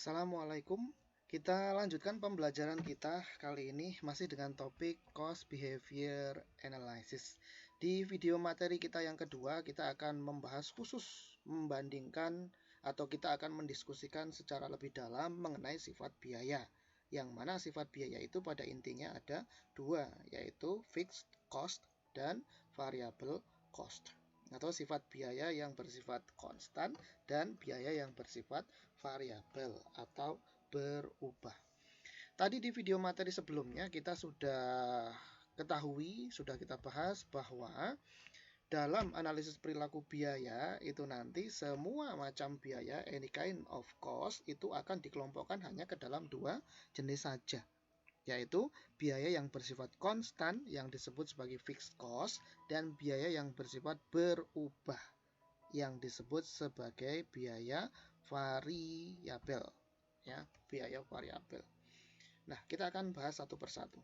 Assalamualaikum. Kita lanjutkan pembelajaran kita kali ini masih dengan topik Cost Behavior Analysis. Di video materi kita yang kedua, kita akan membahas khusus membandingkan atau kita akan mendiskusikan secara lebih dalam mengenai sifat biaya. Yang mana sifat biaya itu pada intinya ada dua, yaitu fixed cost dan variable cost. Atau sifat biaya yang bersifat konstan dan biaya yang bersifat variabel atau berubah. Tadi di video materi sebelumnya kita sudah ketahui, sudah kita bahas bahwa dalam analisis perilaku biaya itu nanti semua macam biaya, any kind of cost, itu akan dikelompokkan hanya ke dalam dua jenis saja, yaitu biaya yang bersifat konstan yang disebut sebagai fixed cost dan biaya yang bersifat berubah yang disebut sebagai biaya variabel, ya, biaya variabel. Nah, kita akan bahas satu persatu.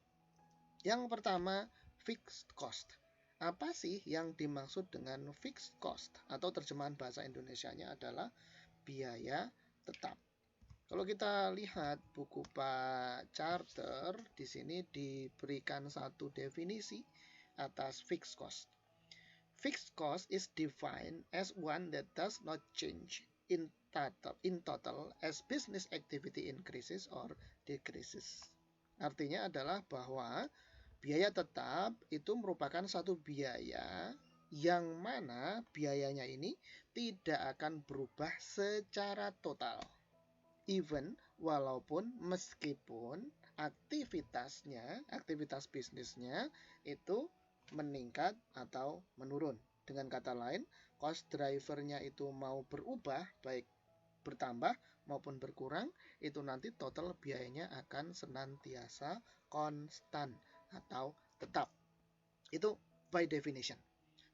Yang pertama, fixed cost. Apa sih yang dimaksud dengan fixed cost? Atau terjemahan bahasa Indonesianya adalah biaya tetap. Kalau kita lihat buku Pak Charter, di sini diberikan satu definisi atas fixed cost. Fixed cost is defined as one that does not change in total as business activity increases or decreases. Artinya adalah bahwa biaya tetap itu merupakan satu biaya yang mana biayanya ini tidak akan berubah secara total. Even walaupun meskipun aktivitas bisnisnya itu meningkat atau menurun. Dengan kata lain, cost drivernya itu mau berubah, baik bertambah maupun berkurang, itu nanti total biayanya akan senantiasa konstan atau tetap. Itu by definition.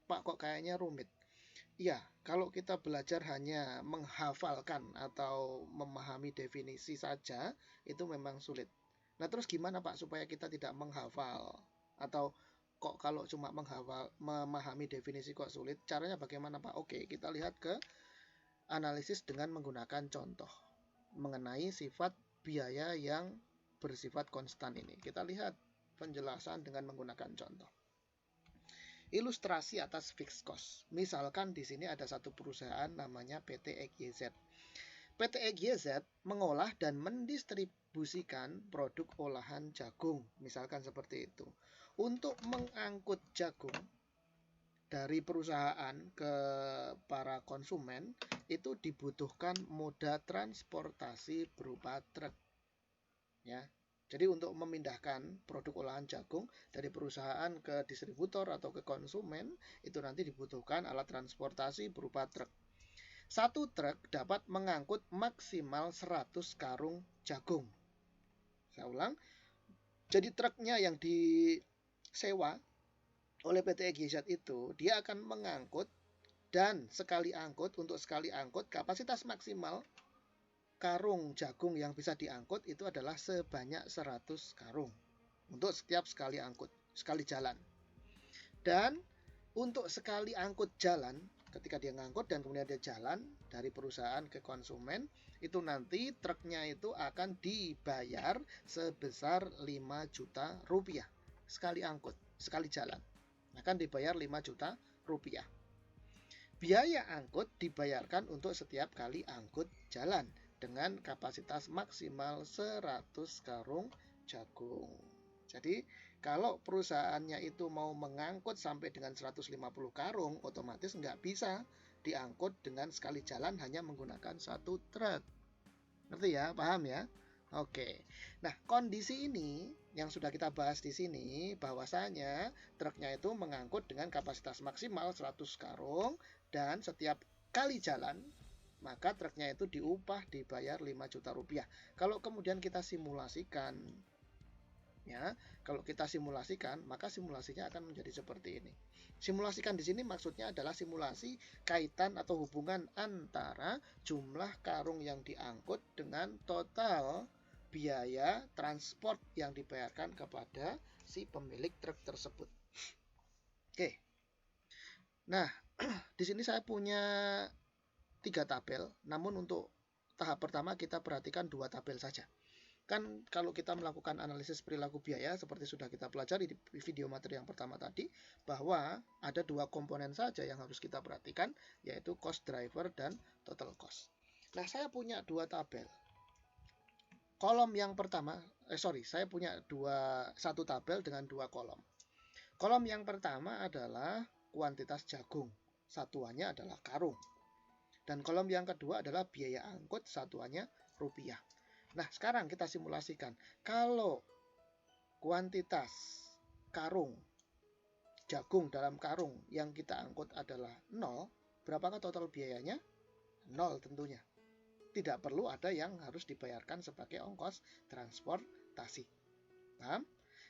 Pak, kok kayaknya rumit? Ya, kalau kita belajar hanya menghafalkan atau memahami definisi saja, itu memang sulit. Nah, terus gimana Pak supaya kita tidak menghafal? Atau kok kalau cuma memahami definisi kok sulit? Caranya bagaimana Pak? Oke, kita lihat ke analisis dengan menggunakan contoh mengenai sifat biaya yang bersifat konstan ini. Kita lihat penjelasan dengan menggunakan contoh. Ilustrasi atas fixed cost. Misalkan di sini ada satu perusahaan namanya PT EGZ. PT EGZ mengolah dan mendistribusikan produk olahan jagung, misalkan seperti itu. Untuk mengangkut jagung dari perusahaan ke para konsumen itu dibutuhkan moda transportasi berupa truk. Ya. Jadi untuk memindahkan produk olahan jagung dari perusahaan ke distributor atau ke konsumen itu nanti dibutuhkan alat transportasi berupa truk. Satu truk dapat mengangkut maksimal 100 karung jagung. Saya ulang. Jadi truknya yang disewa oleh PT EGZ itu dia akan mengangkut dan untuk sekali angkut kapasitas maksimal karung jagung yang bisa diangkut itu adalah sebanyak 100 karung untuk setiap sekali jalan. Dan untuk sekali angkut jalan, ketika dia ngangkut dan kemudian dia jalan dari perusahaan ke konsumen, itu nanti truknya itu akan dibayar sebesar 5 juta rupiah sekali angkut, sekali jalan. Akan dibayar 5 juta rupiah. Biaya angkut dibayarkan untuk setiap kali angkut jalan dengan kapasitas maksimal 100 karung jagung. Jadi kalau perusahaannya itu mau mengangkut sampai dengan 150 karung, otomatis nggak bisa diangkut dengan sekali jalan hanya menggunakan satu truk. Ngerti ya? Paham ya? Oke. Nah, kondisi ini yang sudah kita bahas di sini bahwasanya truknya itu mengangkut dengan kapasitas maksimal 100 karung dan setiap kali jalan maka truknya itu dibayar 5 juta rupiah. Kalau kemudian kita simulasikan, ya, maka simulasinya akan menjadi seperti ini. Simulasikan di sini maksudnya adalah simulasi kaitan atau hubungan antara jumlah karung yang diangkut dengan total biaya transport yang dibayarkan kepada si pemilik truk tersebut. Oke. Nah, di sini saya punya 3 tabel, namun untuk tahap pertama kita perhatikan dua tabel saja. Kan kalau kita melakukan analisis perilaku biaya seperti sudah kita pelajari di video materi yang pertama tadi, bahwa ada dua komponen saja yang harus kita perhatikan, yaitu cost driver dan total cost. Nah, saya punya dua tabel. Kolom yang pertama, saya punya satu tabel dengan dua kolom. Kolom yang pertama adalah kuantitas jagung, satuannya adalah karung. Dan kolom yang kedua adalah biaya angkut, satuannya rupiah. Nah, sekarang kita simulasikan. Kalau kuantitas karung, jagung dalam karung yang kita angkut adalah 0, berapakah total biayanya? 0 tentunya. Tidak perlu ada yang harus dibayarkan sebagai ongkos transportasi. Paham?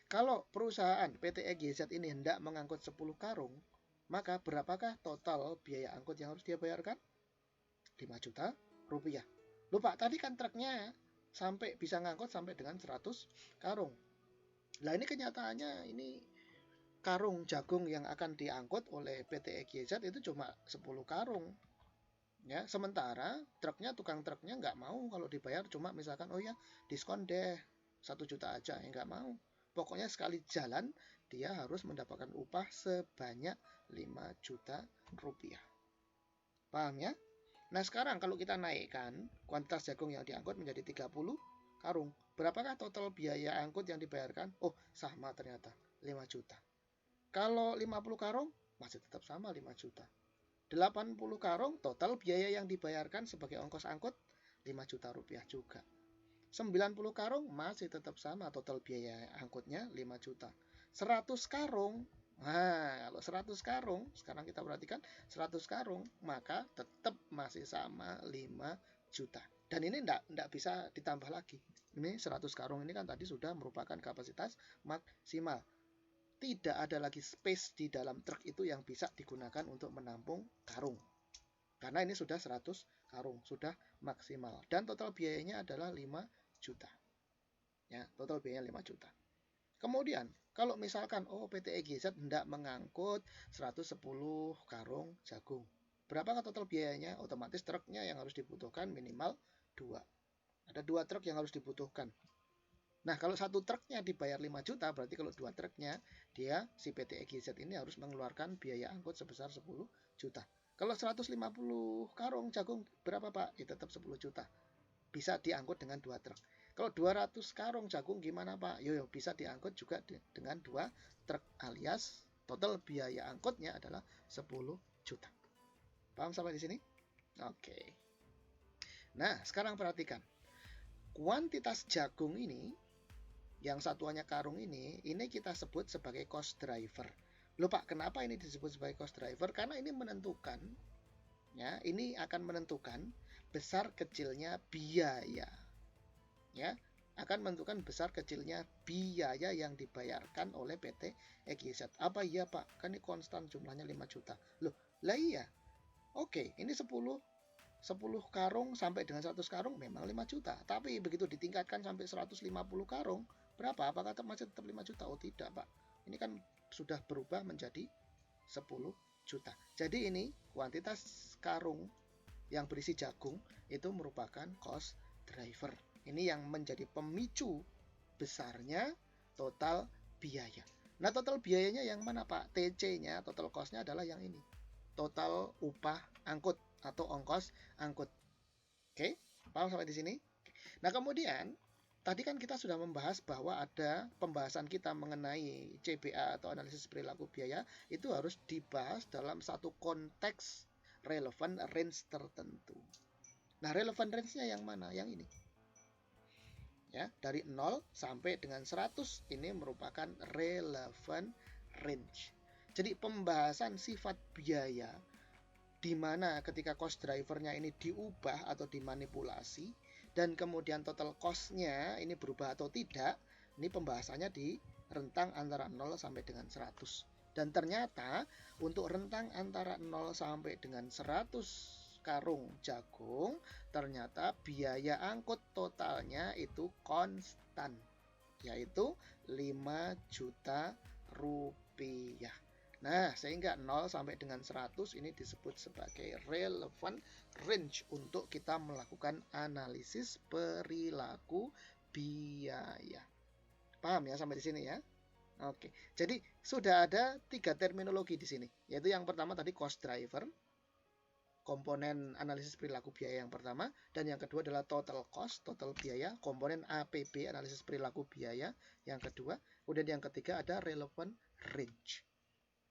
Kalau perusahaan PT EGZ ini hendak mengangkut 10 karung, maka berapakah total biaya angkut yang harus dia bayarkan? 5 juta rupiah. Lupa, tadi kan truknya sampai bisa ngangkut sampai dengan 100 karung. Nah, ini kenyataannya ini karung jagung yang akan diangkut oleh PT EGZ itu cuma 10 karung. Ya, sementara tukang truknya nggak mau kalau dibayar cuma misalkan, oh ya diskon deh 1 juta aja, ya nggak mau. Pokoknya sekali jalan dia harus mendapatkan upah sebanyak 5 juta rupiah. Paham ya? Nah, sekarang kalau kita naikkan kuantitas jagung yang diangkut menjadi 30 karung, berapakah total biaya angkut yang dibayarkan? Oh, sama ternyata, 5 juta. Kalau 50 karung, masih tetap sama 5 juta. 80 karung, total biaya yang dibayarkan sebagai ongkos angkut 5 juta rupiah juga. 90 karung, masih tetap sama, total biaya angkutnya 5 juta. 100 karung, nah, kalau 100 karung, sekarang kita perhatikan 100 karung, maka tetap masih sama 5 juta. Dan ini tidak bisa ditambah lagi. Ini 100 karung ini kan tadi sudah merupakan kapasitas maksimal. Tidak ada lagi space di dalam truk itu yang bisa digunakan untuk menampung karung. Karena ini sudah 100 karung, sudah maksimal. Dan total biayanya adalah 5 juta. Ya, total biayanya 5 juta. Kemudian, kalau misalkan PT EGZ hendak mengangkut 110 karung jagung, berapakah total biayanya? Otomatis truknya yang harus dibutuhkan minimal 2. Ada 2 truk yang harus dibutuhkan. Nah, kalau satu truknya dibayar 5 juta, berarti kalau 2 truknya, si PT EGZ ini harus mengeluarkan biaya angkut sebesar 10 juta. Kalau 150 karung jagung, berapa Pak? Ya tetap 10 juta. Bisa diangkut dengan 2 truk. Kalau 200 karung jagung gimana Pak? Yo, bisa diangkut juga dengan 2 truk, alias total biaya angkutnya adalah 10 juta. Paham sampai di sini? Oke. Nah, sekarang perhatikan. Kuantitas jagung ini, yang satuannya karung ini kita sebut sebagai cost driver. Loh Pak, kenapa ini disebut sebagai cost driver? Karena ini menentukan, ya, ini akan menentukan besar kecilnya biaya. Ya, akan menentukan besar kecilnya biaya yang dibayarkan oleh PT EGZ. Apa iya Pak? Kan ini konstan jumlahnya 5 juta. Loh, lah iya. Oke, ini 10 karung sampai dengan 100 karung memang 5 juta. Tapi begitu ditingkatkan sampai 150 karung, berapa? Apakah masih tetap 5 juta? Oh tidak Pak. Ini kan sudah berubah menjadi 10 juta. Jadi ini kuantitas karung yang berisi jagung itu merupakan cost driver. Ini yang menjadi pemicu besarnya total biaya. Nah, total biayanya yang mana Pak? TC-nya, total cost-nya adalah yang ini. Total upah angkut atau ongkos angkut. Oke, paham sampai di sini? Nah, kemudian tadi kan kita sudah membahas bahwa ada pembahasan kita mengenai CBA atau analisis perilaku biaya itu harus dibahas dalam satu konteks relevan range tertentu. Nah, relevan range-nya yang mana? Yang ini. Ya, dari 0 sampai dengan 100 ini merupakan relevant range. Jadi pembahasan sifat biaya di mana ketika cost drivernya ini diubah atau dimanipulasi dan kemudian total cost-nya ini berubah atau tidak, ini pembahasannya di rentang antara 0 sampai dengan 100. Dan ternyata untuk rentang antara 0 sampai dengan 100 karung jagung, ternyata biaya angkut totalnya itu konstan, yaitu 5 juta rupiah. Nah, sehingga 0 sampai dengan 100 ini disebut sebagai relevant range untuk kita melakukan analisis perilaku biaya. Paham ya sampai di sini ya? Oke. Jadi sudah ada 3 terminologi di sini, yaitu yang pertama tadi cost driver, komponen analisis perilaku biaya yang pertama, dan yang kedua adalah total cost, total biaya, komponen APB, analisis perilaku biaya yang kedua. Kemudian yang ketiga ada relevant range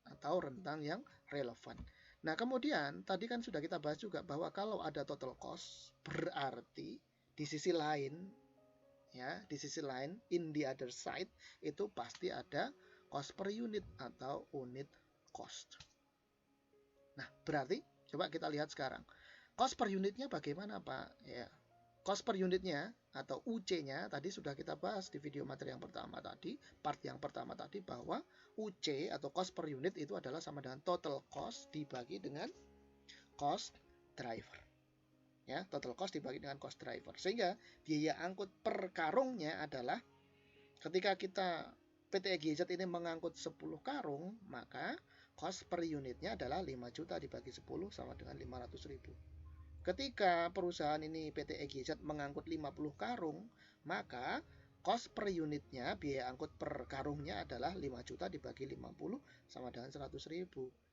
atau rentang yang relevan. Nah, kemudian tadi kan sudah kita bahas juga bahwa kalau ada total cost berarti di sisi lain ya, di sisi lain in the other side itu pasti ada cost per unit atau unit cost. Nah, berarti coba kita lihat sekarang. Cost per unitnya bagaimana, Pak? Ya. Cost per unitnya atau UC-nya tadi sudah kita bahas di video materi yang pertama tadi, part yang pertama tadi, bahwa UC atau cost per unit itu adalah sama dengan total cost dibagi dengan cost driver. Ya, total cost dibagi dengan cost driver. Sehingga biaya angkut per karungnya adalah ketika kita PT EGZ ini mengangkut 10 karung, maka cost per unitnya adalah 5 juta dibagi 10 sama dengan 500.000. Ketika perusahaan ini PT EGZ mengangkut 50 karung, maka cost per unitnya, biaya angkut per karungnya adalah 5 juta dibagi 50 sama dengan 100.000.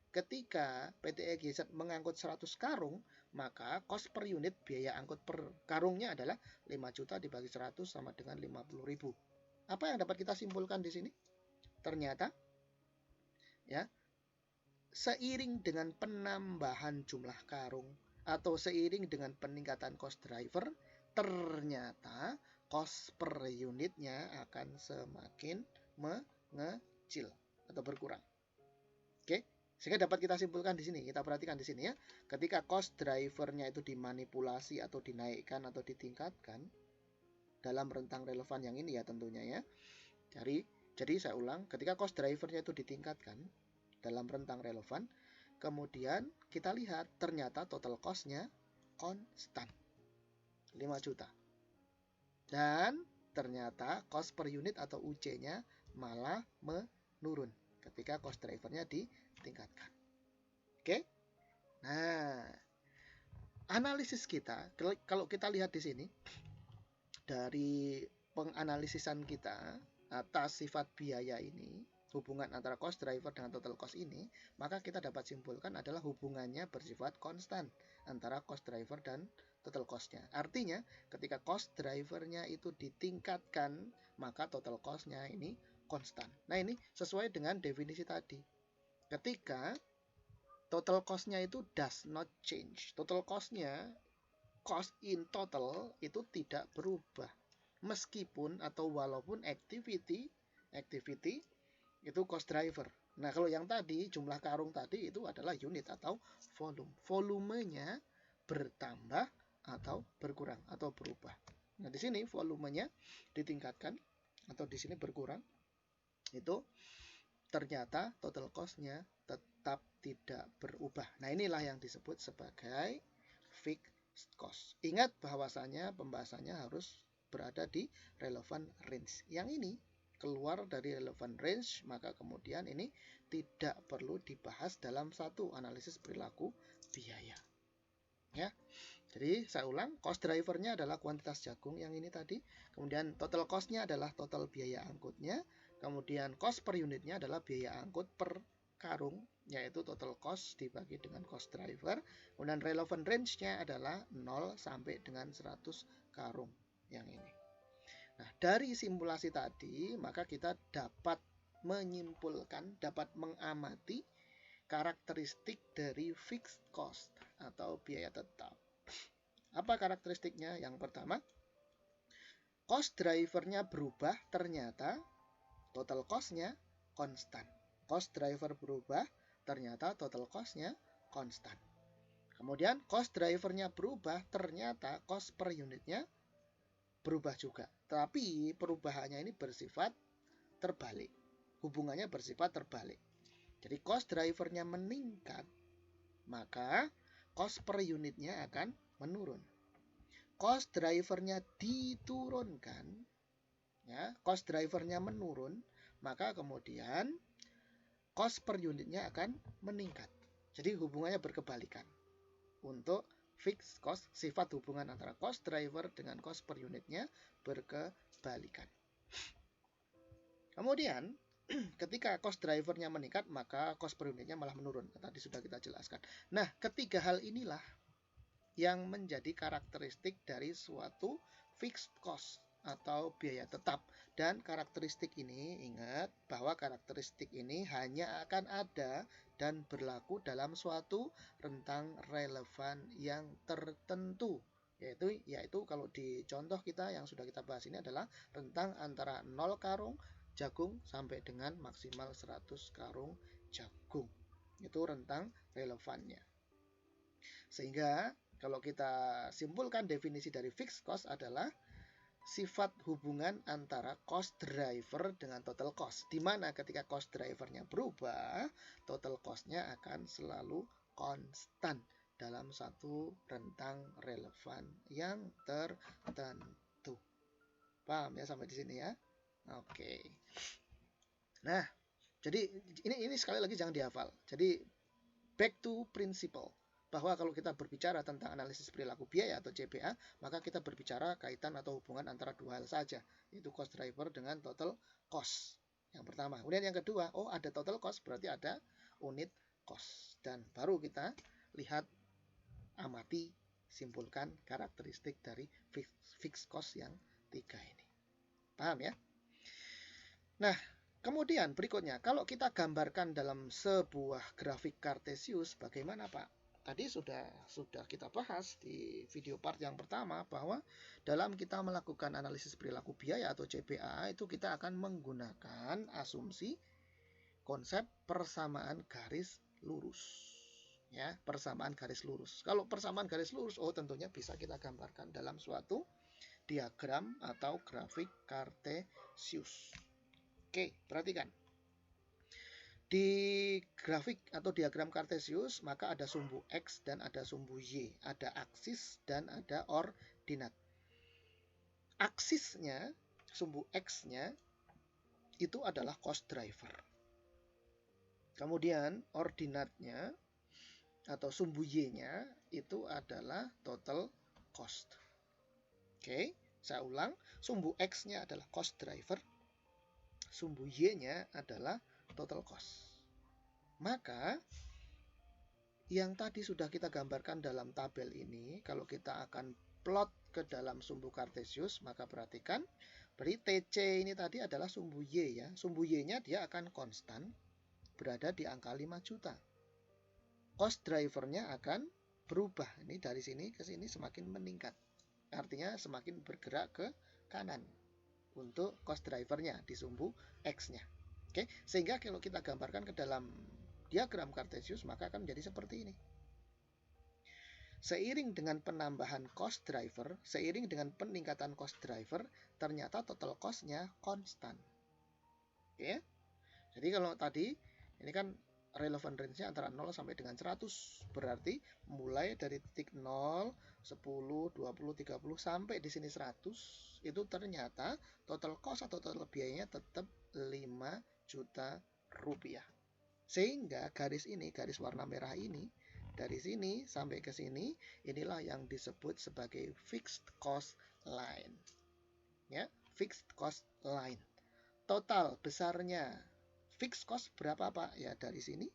Ketika PT EGZ mengangkut 100 karung, maka cost per unit biaya angkut per karungnya adalah 5 juta dibagi 100 sama dengan 50.000. Apa yang dapat kita simpulkan di sini? Ternyata ya, seiring dengan penambahan jumlah karung atau seiring dengan peningkatan cost driver, ternyata cost per unitnya akan semakin mengecil atau berkurang. Oke, sehingga dapat kita simpulkan di sini. Kita perhatikan di sini ya. Ketika cost drivernya itu dimanipulasi atau dinaikkan atau ditingkatkan dalam rentang relevan yang ini ya tentunya ya. Jadi saya ulang, ketika cost drivernya itu ditingkatkan dalam rentang relevan, kemudian kita lihat ternyata total cost-nya konstan 5 juta. Dan ternyata cost per unit atau UC-nya malah menurun ketika cost driver-nya ditingkatkan. Oke? Nah, analisis kita, kalau kita lihat di sini, dari penganalisisan kita atas sifat biaya ini, hubungan antara cost driver dengan total cost ini, maka kita dapat simpulkan adalah hubungannya bersifat konstan antara cost driver dan total cost-nya. Artinya, ketika cost driver-nya itu ditingkatkan, maka total cost-nya ini konstan. Nah, ini sesuai dengan definisi tadi. Ketika total cost-nya itu does not change, total cost-nya, cost in total itu tidak berubah. Meskipun atau walaupun activity itu cost driver. Nah, kalau yang tadi jumlah karung tadi itu adalah unit atau volume. Volumenya bertambah atau berkurang atau berubah. Nah, di sini volumenya ditingkatkan atau di sini berkurang. Itu ternyata total cost-nya tetap tidak berubah. Nah, inilah yang disebut sebagai fixed cost. Ingat bahwasanya pembahasannya harus berada di relevant range. Yang ini keluar dari relevant range, maka kemudian ini tidak perlu dibahas dalam satu analisis perilaku biaya. Ya, jadi saya ulang, cost drivernya adalah kuantitas jagung yang ini tadi, kemudian total cost-nya adalah total biaya angkutnya, kemudian cost per unitnya adalah biaya angkut per karung, yaitu total cost dibagi dengan cost driver, kemudian relevant range-nya adalah 0 sampai dengan 100 karung yang ini. Nah, dari simulasi tadi, maka kita dapat menyimpulkan, dapat mengamati karakteristik dari fixed cost atau biaya tetap. Apa karakteristiknya? Yang pertama, cost driver-nya berubah, ternyata total cost-nya konstan. Cost driver berubah, ternyata total cost-nya konstan. Kemudian cost driver-nya berubah, ternyata cost per unitnya berubah juga. Tapi perubahannya ini bersifat terbalik. Hubungannya bersifat terbalik. Jadi cost driver-nya meningkat, maka cost per unitnya akan menurun. Cost driver-nya diturunkan, ya, cost driver-nya menurun, maka kemudian cost per unitnya akan meningkat. Jadi hubungannya berkebalikan. Untuk fixed cost, sifat hubungan antara cost driver dengan cost per unitnya berkebalikan. Kemudian, ketika cost drivernya meningkat, maka cost per unitnya malah menurun. Tadi sudah kita jelaskan. Nah, ketiga hal inilah yang menjadi karakteristik dari suatu fixed cost atau biaya tetap. Dan karakteristik ini, ingat bahwa karakteristik ini hanya akan ada dan berlaku dalam suatu rentang relevan yang tertentu. Yaitu kalau di contoh kita yang sudah kita bahas ini adalah rentang antara 0 karung jagung sampai dengan maksimal 100 karung jagung. Itu rentang relevannya. Sehingga kalau kita simpulkan definisi dari fixed cost adalah sifat hubungan antara cost driver dengan total cost. Di mana ketika cost drivernya berubah, total cost-nya akan selalu konstan dalam satu rentang relevan yang tertentu. Paham ya sampai di sini ya? Oke. Nah, jadi ini sekali lagi jangan dihafal. Jadi back to principle. Bahwa kalau kita berbicara tentang analisis perilaku biaya atau CPA, maka kita berbicara kaitan atau hubungan antara dua hal saja, yaitu cost driver dengan total cost. Yang pertama. Kemudian yang kedua, ada total cost, berarti ada unit cost. Dan baru kita lihat, amati, simpulkan karakteristik dari fixed cost yang tiga ini. Paham ya? Nah, kemudian berikutnya, kalau kita gambarkan dalam sebuah grafik Kartesius, bagaimana Pak? Tadi sudah kita bahas di video part yang pertama bahwa dalam kita melakukan analisis perilaku biaya atau CPA itu kita akan menggunakan asumsi konsep persamaan garis lurus. Ya, persamaan garis lurus. Kalau persamaan garis lurus, tentunya bisa kita gambarkan dalam suatu diagram atau grafik Kartesius. Oke, perhatikan. Di grafik atau diagram Kartesius, maka ada sumbu X dan ada sumbu Y. Ada aksis dan ada ordinat. Aksisnya, sumbu X-nya, itu adalah cost driver. Kemudian ordinatnya, atau sumbu Y-nya, itu adalah total cost. Oke, saya ulang. Sumbu X-nya adalah cost driver. Sumbu Y-nya adalah total cost. Maka yang tadi sudah kita gambarkan dalam tabel ini, kalau kita akan plot ke dalam sumbu Kartesius, maka perhatikan, berarti TC ini tadi adalah sumbu Y ya. Sumbu Y-nya dia akan konstan, berada di angka 5 juta. Cost driver-nya akan berubah. Ini dari sini ke sini semakin meningkat. Artinya semakin bergerak ke kanan untuk cost driver-nya di sumbu X-nya. Oke, sehingga kalau kita gambarkan ke dalam diagram Kartesius, maka akan menjadi seperti ini. Seiring dengan penambahan cost driver, seiring dengan peningkatan cost driver, ternyata total cost-nya konstan. Oke. Jadi kalau tadi, ini kan relevant range-nya antara 0 sampai dengan 100. Berarti mulai dari titik 0, 10, 20, 30 sampai di sini 100, itu ternyata total cost atau total biayanya tetap 5 juta rupiah. Sehingga garis ini, garis warna merah ini, dari sini sampai ke sini, inilah yang disebut sebagai fixed cost line. Ya, fixed cost line. Total besarnya fixed cost berapa Pak? Ya dari sini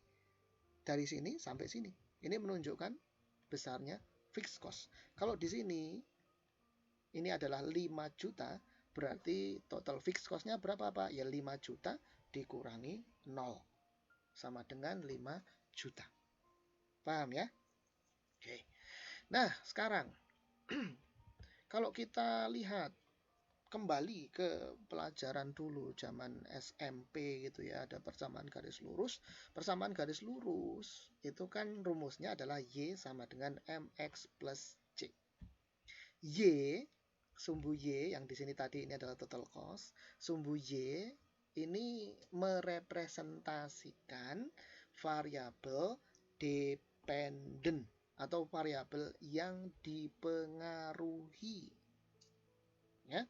sampai sini. Ini menunjukkan besarnya fixed cost. Kalau di sini, ini adalah 5 juta, berarti total fixed cost-nya berapa Pak? Ya 5 juta dikurangi 0. Sama dengan 5 juta. Paham ya? Oke. Nah, sekarang kalau kita lihat kembali ke pelajaran dulu zaman SMP gitu ya, ada persamaan garis lurus. Persamaan garis lurus itu kan rumusnya adalah Y sama dengan MX plus C. Y, sumbu Y yang di sini tadi ini adalah total cost. Sumbu Y ini merepresentasikan variabel dependent atau variabel yang dipengaruhi. Ya.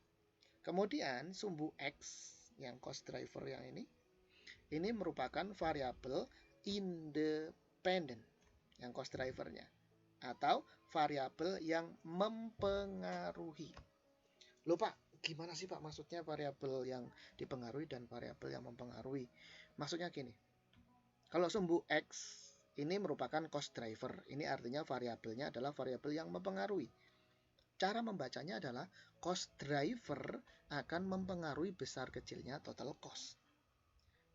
Kemudian sumbu X yang cost driver yang ini ini merupakan variabel independen yang cost drivernya, atau variabel yang mempengaruhi. Loh Pak, gimana sih Pak maksudnya variabel yang dipengaruhi dan variabel yang mempengaruhi? Maksudnya gini, kalau sumbu X ini merupakan cost driver, ini artinya variabelnya adalah variabel yang mempengaruhi. Cara membacanya adalah cost driver akan mempengaruhi besar kecilnya total cost.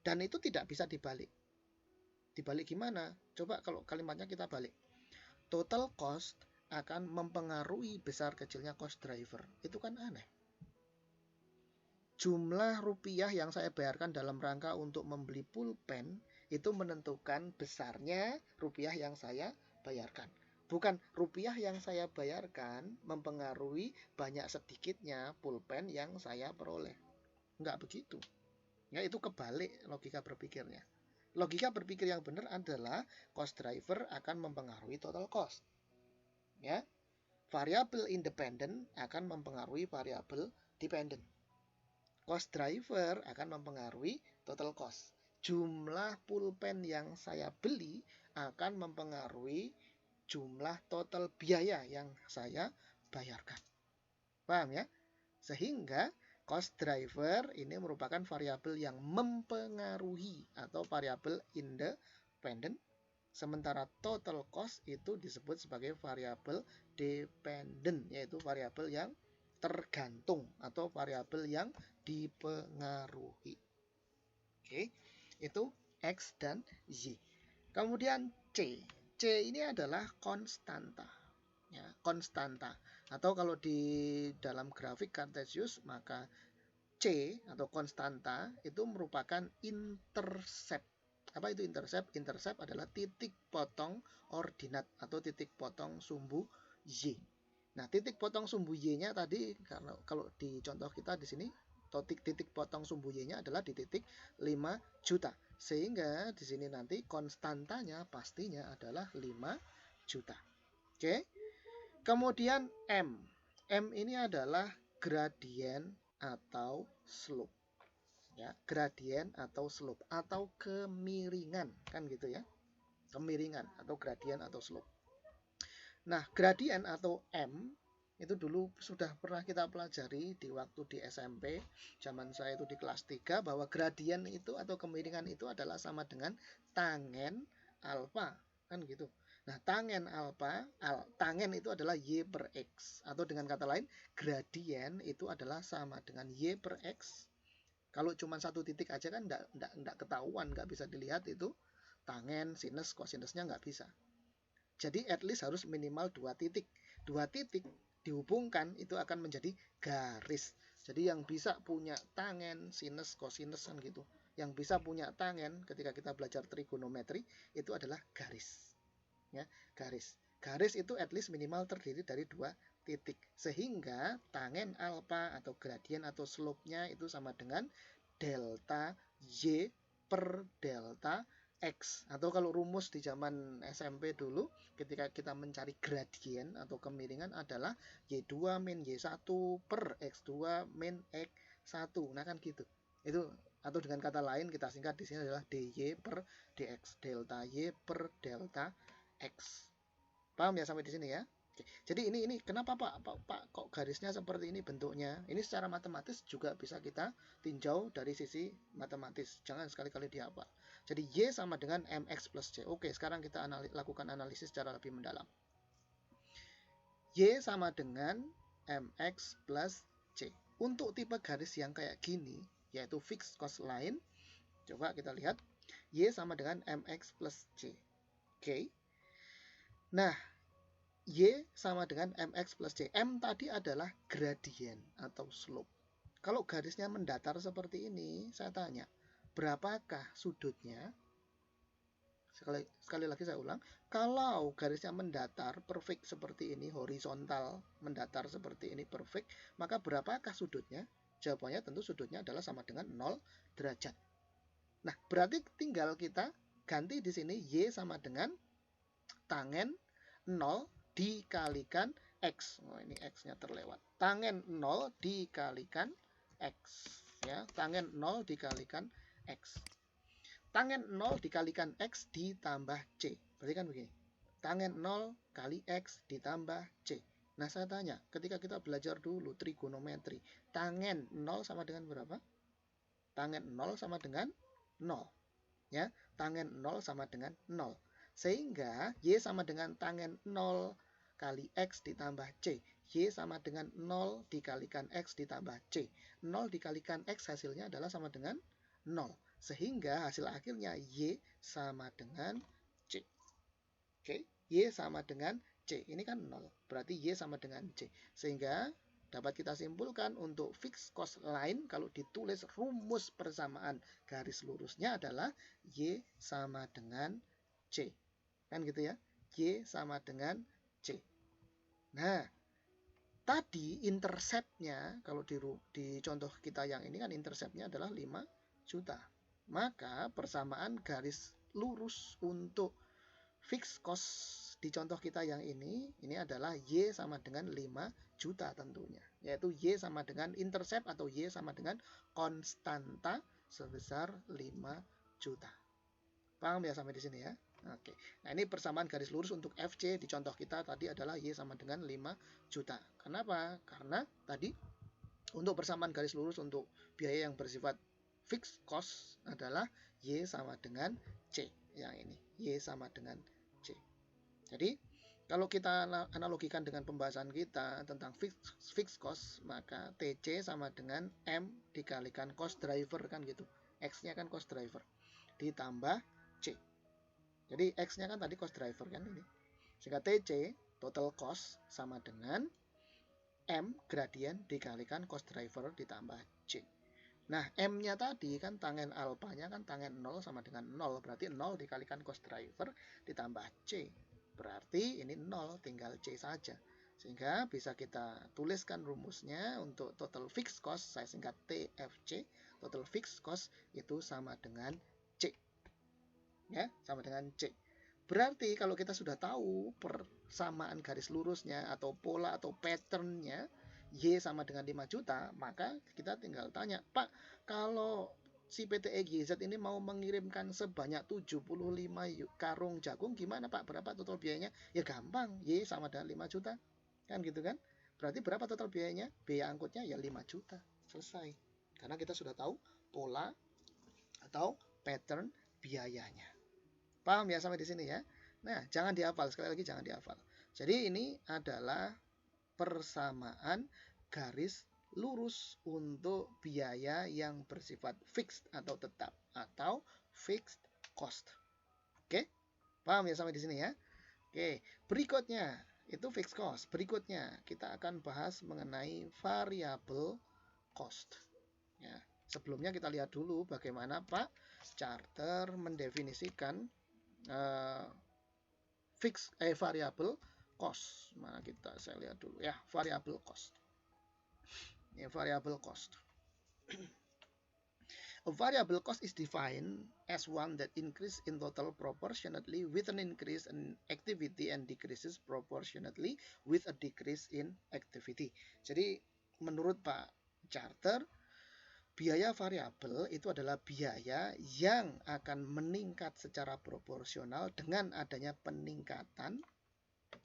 Dan itu tidak bisa dibalik. Dibalik gimana? Coba kalau kalimatnya kita balik. Total cost akan mempengaruhi besar kecilnya cost driver. Itu kan aneh. Jumlah rupiah yang saya bayarkan dalam rangka untuk membeli pulpen itu menentukan besarnya rupiah yang saya bayarkan. Bukan rupiah yang saya bayarkan mempengaruhi banyak sedikitnya pulpen yang saya peroleh. Enggak begitu. Ya, itu kebalik logika berpikirnya. Logika berpikir yang benar adalah cost driver akan mempengaruhi total cost. Ya, variabel independen akan mempengaruhi variabel dependent. Cost driver akan mempengaruhi total cost. Jumlah pulpen yang saya beli akan mempengaruhi jumlah total biaya yang saya bayarkan. Paham ya? Sehingga cost driver ini merupakan variabel yang mempengaruhi atau variabel independen. Sementara total cost itu disebut sebagai variabel dependent, yaitu variabel yang tergantung atau variabel yang dipengaruhi. Oke, itu X dan Y. Kemudian C. C ini adalah konstanta. Ya, konstanta. Atau kalau di dalam grafik Cartesius, maka C atau konstanta itu merupakan intercept. Apa itu intercept? Intercept adalah titik potong ordinat atau titik potong sumbu Y. Nah, titik potong sumbu Y-nya tadi, kalau di contoh kita di sini, titik potong sumbu Y-nya adalah di titik 5 juta. Sehingga di sini nanti konstantanya pastinya adalah 5 juta. Oke. Kemudian M. M ini adalah gradien atau slope. Ya, gradien atau slope atau kemiringan, kan gitu ya. Kemiringan atau gradien atau slope. Nah, gradien atau M itu dulu sudah pernah kita pelajari di waktu di SMP. Zaman saya itu di kelas 3, bahwa gradien itu atau kemiringan itu adalah sama dengan tangen alfa, kan gitu. Nah, tangen alfa, tangen itu adalah Y per X. Atau dengan kata lain, gradien itu adalah sama dengan Y per X. Kalau cuma satu titik aja kan enggak ketahuan, enggak bisa dilihat itu tangen, sinus, kosinusnya enggak bisa. Jadi at least harus minimal 2 titik. 2 titik dihubungkan itu akan menjadi garis. Jadi yang bisa punya tangen, sinus, kosinus kan gitu. Yang bisa punya tangen ketika kita belajar trigonometri itu adalah garis. Ya, garis. Garis itu at least minimal terdiri dari 2 titik. Sehingga tangen alfa atau gradien atau slope-nya itu sama dengan delta Y per delta X. Atau kalau rumus di zaman SMP dulu, ketika kita mencari gradien atau kemiringan adalah Y2 min Y1 per X2 min X1. Nah kan gitu. Itu, atau dengan kata lain kita singkat di sini adalah DY per DX. Delta Y per delta X. Paham ya sampai di sini ya? Oke. Jadi ini kenapa Pak kok garisnya seperti ini bentuknya? Ini secara matematis juga bisa kita tinjau dari sisi matematis. Jangan sekali-kali dihafal. Jadi Y sama dengan MX plus C. Oke, sekarang kita lakukan analisis secara lebih mendalam. Y sama dengan MX plus C. Untuk tipe garis yang kayak gini, yaitu fixed cost line, coba kita lihat. Y sama dengan MX plus C. Oke. Nah, Y sama dengan MX plus C. M tadi adalah gradien atau slope. Kalau garisnya mendatar seperti ini, saya tanya, berapakah sudutnya? Sekali lagi saya ulang, kalau garisnya mendatar perfect seperti ini, horizontal mendatar seperti ini perfect, maka berapakah sudutnya? Jawabannya tentu sudutnya adalah sama dengan 0 derajat. Nah, berarti tinggal kita ganti di sini Y sama dengan tangen 0 dikalikan X. Oh, ini X-nya terlewat. Tangen 0 dikalikan X. Ya, tangen 0 dikalikan X. Tangen 0 dikalikan X ditambah C. Berarti kan begini. Tangen 0 kali X ditambah C. Nah, saya tanya, ketika kita belajar dulu trigonometri, tangen 0 sama dengan berapa? Tangen 0 sama dengan 0. Ya, tangen 0 sama dengan 0. Sehingga Y sama dengan tangen 0 kali X ditambah C. Y sama dengan 0 dikalikan X ditambah C. 0 dikalikan X hasilnya adalah sama dengan 0. Sehingga hasil akhirnya Y sama dengan C. Oke, Y sama dengan C. Ini kan 0. Berarti Y sama dengan C. Sehingga dapat kita simpulkan untuk fixed cost line kalau ditulis rumus persamaan garis lurusnya adalah Y sama dengan C. Kan gitu ya. Y sama dengan C. Nah, tadi interceptnya kalau di contoh kita yang ini kan interceptnya adalah 5 juta. Maka persamaan garis lurus untuk fixed cost di contoh kita yang ini adalah Y sama dengan 5 juta tentunya. Yaitu Y sama dengan intercept atau Y sama dengan konstanta sebesar 5 juta. Paham ya sampai di sini ya? Oke. Nah, ini persamaan garis lurus untuk FC di contoh kita tadi adalah Y sama dengan 5 juta. Kenapa? Karena tadi untuk persamaan garis lurus untuk biaya yang bersifat fixed cost adalah Y sama dengan C. Yang ini, Y sama dengan C. Jadi, kalau kita analogikan dengan pembahasan kita tentang fixed cost, maka TC sama dengan M dikalikan cost driver kan gitu. X-nya kan cost driver. Ditambah C. Jadi X-nya kan tadi cost driver kan ini. Sehingga TC, total cost, sama dengan M gradient dikalikan cost driver ditambah C. Nah, M-nya tadi kan tangen alpanya kan tangen 0 sama dengan 0. Berarti 0 dikalikan cost driver ditambah C. Berarti ini 0, tinggal C saja. Sehingga bisa kita tuliskan rumusnya untuk total fixed cost, saya singkat TFC. Total fixed cost itu sama dengan C. Ya, sama dengan C. Berarti kalau kita sudah tahu persamaan garis lurusnya atau pola atau patternnya, Y sama dengan 5 juta, maka kita tinggal tanya, Pak, kalau si PT EGZ ini mau mengirimkan sebanyak 75 karung jagung, gimana Pak? Berapa total biayanya? Ya gampang, Y sama dengan 5 juta. Kan gitu kan? Berarti berapa total biayanya? Biaya angkutnya ya 5 juta. Selesai. Karena kita sudah tahu pola atau pattern biayanya. Paham ya sampai di sini ya? Nah, jangan dihafal, sekali lagi jangan dihafal. Jadi ini adalah persamaan garis lurus untuk biaya yang bersifat fixed atau tetap atau fixed cost. Oke? Paham ya sampai di sini ya? Oke, berikutnya itu fixed cost. Berikutnya kita akan bahas mengenai variable cost. Ya, sebelumnya kita lihat dulu bagaimana Pak Charter mendefinisikan variable cost. Mana saya lihat dulu ya, variable cost. Ya, variable cost. A variable cost is defined as one that increases in total proportionately with an increase in activity and decreases proportionately with a decrease in activity. Jadi menurut Pak Charter, biaya variabel itu adalah biaya yang akan meningkat secara proporsional dengan adanya peningkatan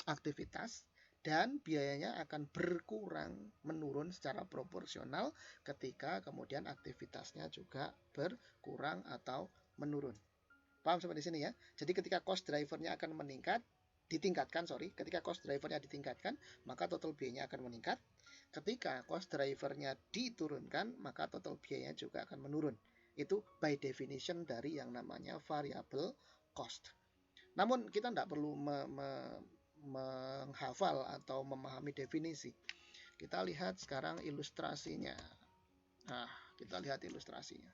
aktivitas, dan biayanya akan berkurang menurun secara proporsional ketika kemudian aktivitasnya juga berkurang atau menurun. Paham sampai di sini ya? Jadi ketika cost drivernya akan ketika cost drivernya ditingkatkan, maka total biayanya akan meningkat. Ketika cost drivernya diturunkan, maka total biayanya juga akan menurun. Itu by definition dari yang namanya variable cost. Namun kita tidak perlu menghafal atau memahami definisi. Kita lihat sekarang ilustrasinya. Nah, kita lihat ilustrasinya.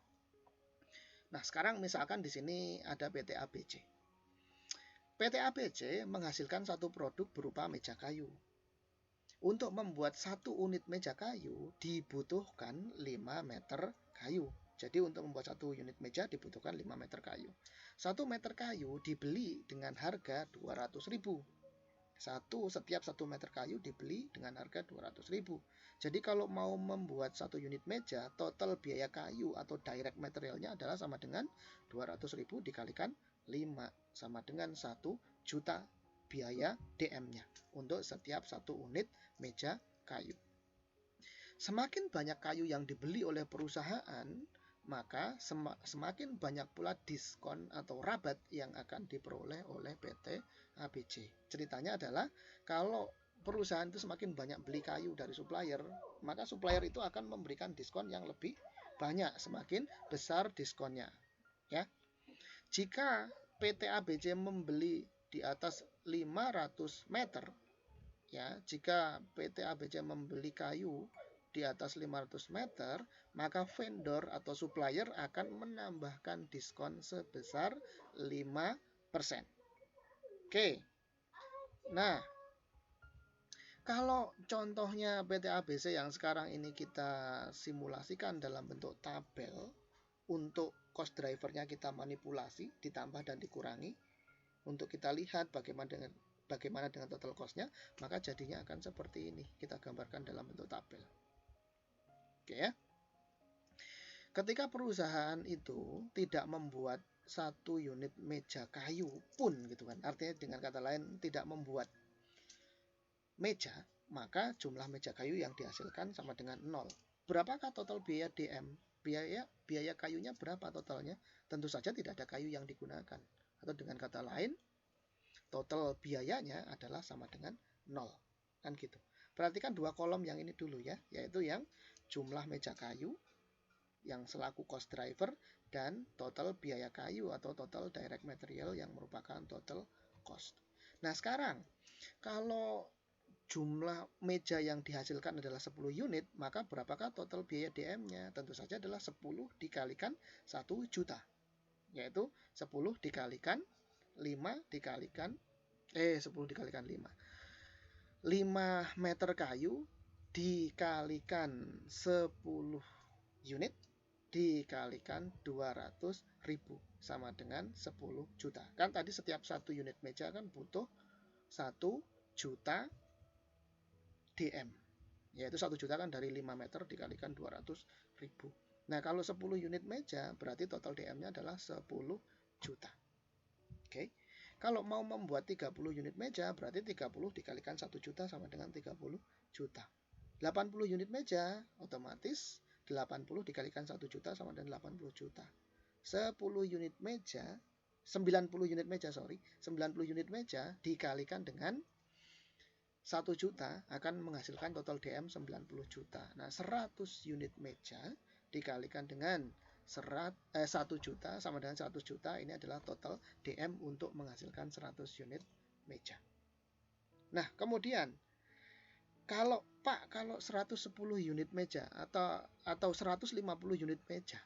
Nah, sekarang misalkan di sini ada PT ABC. PT ABC menghasilkan satu produk berupa meja kayu. Untuk membuat satu unit meja kayu dibutuhkan 5 meter kayu. Jadi untuk membuat satu unit meja dibutuhkan 5 meter kayu. 1 meter kayu dibeli dengan harga 200.000. Setiap 1 meter kayu dibeli dengan harga 200.000. Jadi kalau mau membuat 1 unit meja, total biaya kayu atau direct materialnya adalah sama dengan 200.000 dikalikan 5, sama dengan 1 juta biaya DM-nya untuk setiap 1 unit meja kayu. Semakin banyak kayu yang dibeli oleh perusahaan, maka semakin banyak pula diskon atau rabat yang akan diperoleh oleh PT ABC. Ceritanya adalah kalau perusahaan itu semakin banyak beli kayu dari supplier, maka supplier itu akan memberikan diskon yang lebih banyak, semakin besar diskonnya. Ya, jika PT ABC membeli di atas 500 meter, ya, jika PT ABC membeli kayu di atas 500 meter, maka vendor atau supplier akan menambahkan diskon sebesar 5%. Oke. Nah, kalau contohnya PT ABC yang sekarang ini kita simulasikan dalam bentuk tabel, untuk cost drivernya kita manipulasi, ditambah dan dikurangi, untuk kita lihat bagaimana dengan total cost-nya, maka jadinya akan seperti ini. Kita gambarkan dalam bentuk tabel. Oke ya. Ketika perusahaan itu tidak membuat 1 unit meja kayu pun gitu kan, artinya dengan kata lain tidak membuat meja, maka jumlah meja kayu yang dihasilkan sama dengan 0. Berapakah total biaya DM? Biaya kayunya berapa totalnya? Tentu saja tidak ada kayu yang digunakan. Atau dengan kata lain, total biayanya adalah sama dengan 0. Kan gitu. Perhatikan 2 kolom yang ini dulu ya, yaitu yang jumlah meja kayu yang selaku cost driver dan total biaya kayu atau total direct material yang merupakan total cost. Nah, sekarang kalau jumlah meja yang dihasilkan adalah 10 unit, maka berapakah total biaya DM-nya? Tentu saja adalah 10 dikalikan 1 juta, yaitu 10 dikalikan 5 dikalikan 10 dikalikan 5. 5 meter kayu dikalikan 10 unit dikalikan 200.000 sama dengan 10 juta. Kan tadi setiap 1 unit meja kan butuh 1 juta DM. Yaitu 1 juta kan dari 5 meter dikalikan 200.000. Nah, kalau 10 unit meja berarti total DM-nya adalah 10 juta. Oke. Kalau mau membuat 30 unit meja, berarti 30 dikalikan 1 juta sama dengan 30 juta. 80 unit meja, otomatis 80 dikalikan 1 juta sama dengan 80 juta. 10 unit meja, 90 unit meja, 90 unit meja dikalikan dengan 1 juta akan menghasilkan total DM 90 juta. Nah, 100 unit meja dikalikan dengan 1 juta sama dengan 100 juta, ini adalah total DM untuk menghasilkan 100 unit meja. Nah, kemudian kalau 110 unit meja atau 150 unit meja,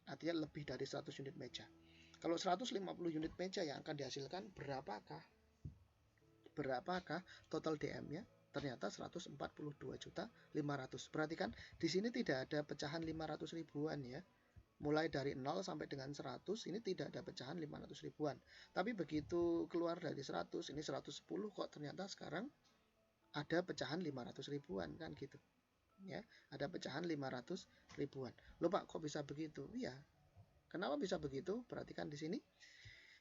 artinya lebih dari 100 unit meja. Kalau 150 unit meja yang akan dihasilkan, berapakah total DM-nya? Ternyata 142.500.000. Perhatikan, di sini tidak ada pecahan 500 ribuan ya. Mulai dari 0 sampai dengan 100 ini tidak ada pecahan 500 ribuan. Tapi begitu keluar dari 100, ini 110 kok ternyata sekarang ada pecahan 500 ribuan kan gitu. Ya, ada pecahan 500 ribuan. Loh Pak, kok bisa begitu? Iya. Kenapa bisa begitu? Perhatikan di sini.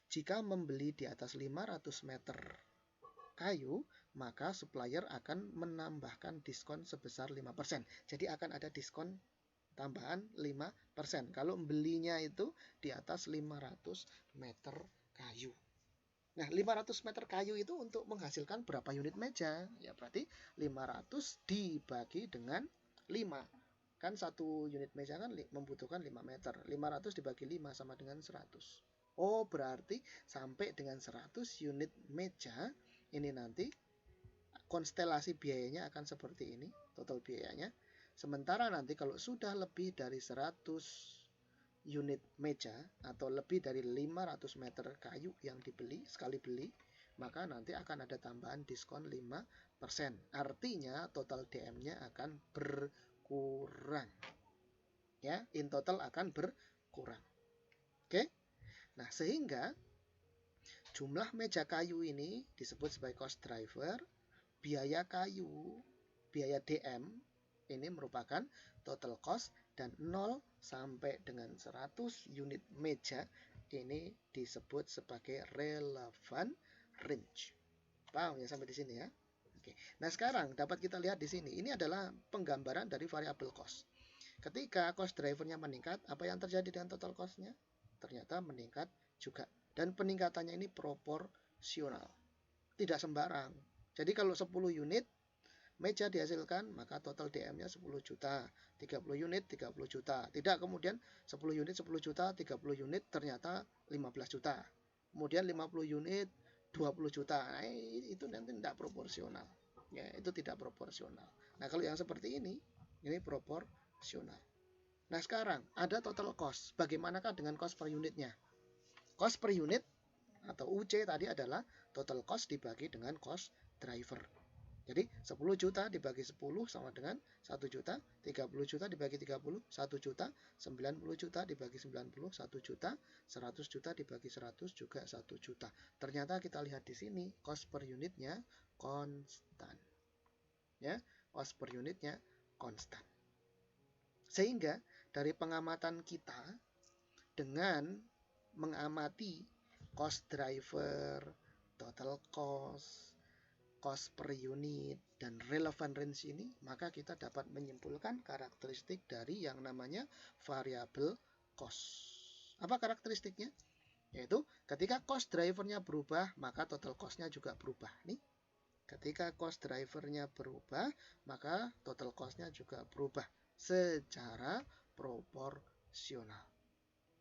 Jika membeli di atas 500 meter kayu, maka supplier akan menambahkan diskon sebesar 5%. Jadi akan ada diskon tambahan 5% kalau belinya itu di atas 500 meter kayu. Nah, 500 meter kayu itu untuk menghasilkan berapa unit meja? Ya, berarti 500 dibagi dengan 5. Kan 1 unit meja kan membutuhkan 5 meter. 500 dibagi 5 sama dengan 100. Oh, berarti sampai dengan 100 unit meja, ini nanti konstelasi biayanya akan seperti ini, total biayanya. Sementara nanti kalau sudah lebih dari 100 unit meja atau lebih dari 500 meter kayu yang dibeli, sekali beli, maka nanti akan ada tambahan diskon 5%. Artinya total DM-nya akan berkurang. Ya, in total akan berkurang. Oke? Nah, sehingga jumlah meja kayu ini disebut sebagai cost driver, biaya kayu, biaya DM ini merupakan total cost, dan 0 sampai dengan 100 unit meja ini disebut sebagai relevant range. Paham ya sampai di sini ya? Oke. Nah, sekarang dapat kita lihat di sini. Ini adalah penggambaran dari variable cost. Ketika cost drivernya meningkat, apa yang terjadi dengan total cost-nya? Ternyata meningkat juga. Dan peningkatannya ini proporsional. Tidak sembarang. Jadi kalau 10 unit meja dihasilkan, maka total DM-nya 10 juta, 30 unit 30 juta. Tidak kemudian 10 unit 10 juta, 30 unit ternyata 15 juta. Kemudian 50 unit 20 juta. Nah, itu nanti tidak proporsional. Ya, itu tidak proporsional. Nah, kalau yang seperti ini proporsional. Nah, sekarang ada total cost. Bagaimanakah dengan cost per unitnya? Cost per unit atau UC tadi adalah total cost dibagi dengan cost driver. Jadi 10 juta dibagi 10 sama dengan 1 juta, 30 juta dibagi 30, 1 juta, 90 juta dibagi 90, 1 juta, 100 juta dibagi 100 juga 1 juta. Ternyata kita lihat di sini cost per unitnya konstan. Ya, cost per unitnya konstan. Sehingga dari pengamatan kita dengan mengamati cost driver, total cost, cost per unit, dan relevant range ini, maka kita dapat menyimpulkan karakteristik dari yang namanya variable cost. Apa karakteristiknya? Yaitu ketika cost drivernya berubah, maka total cost-nya juga berubah. Nih, ketika cost drivernya berubah, maka total cost-nya juga berubah secara proporsional.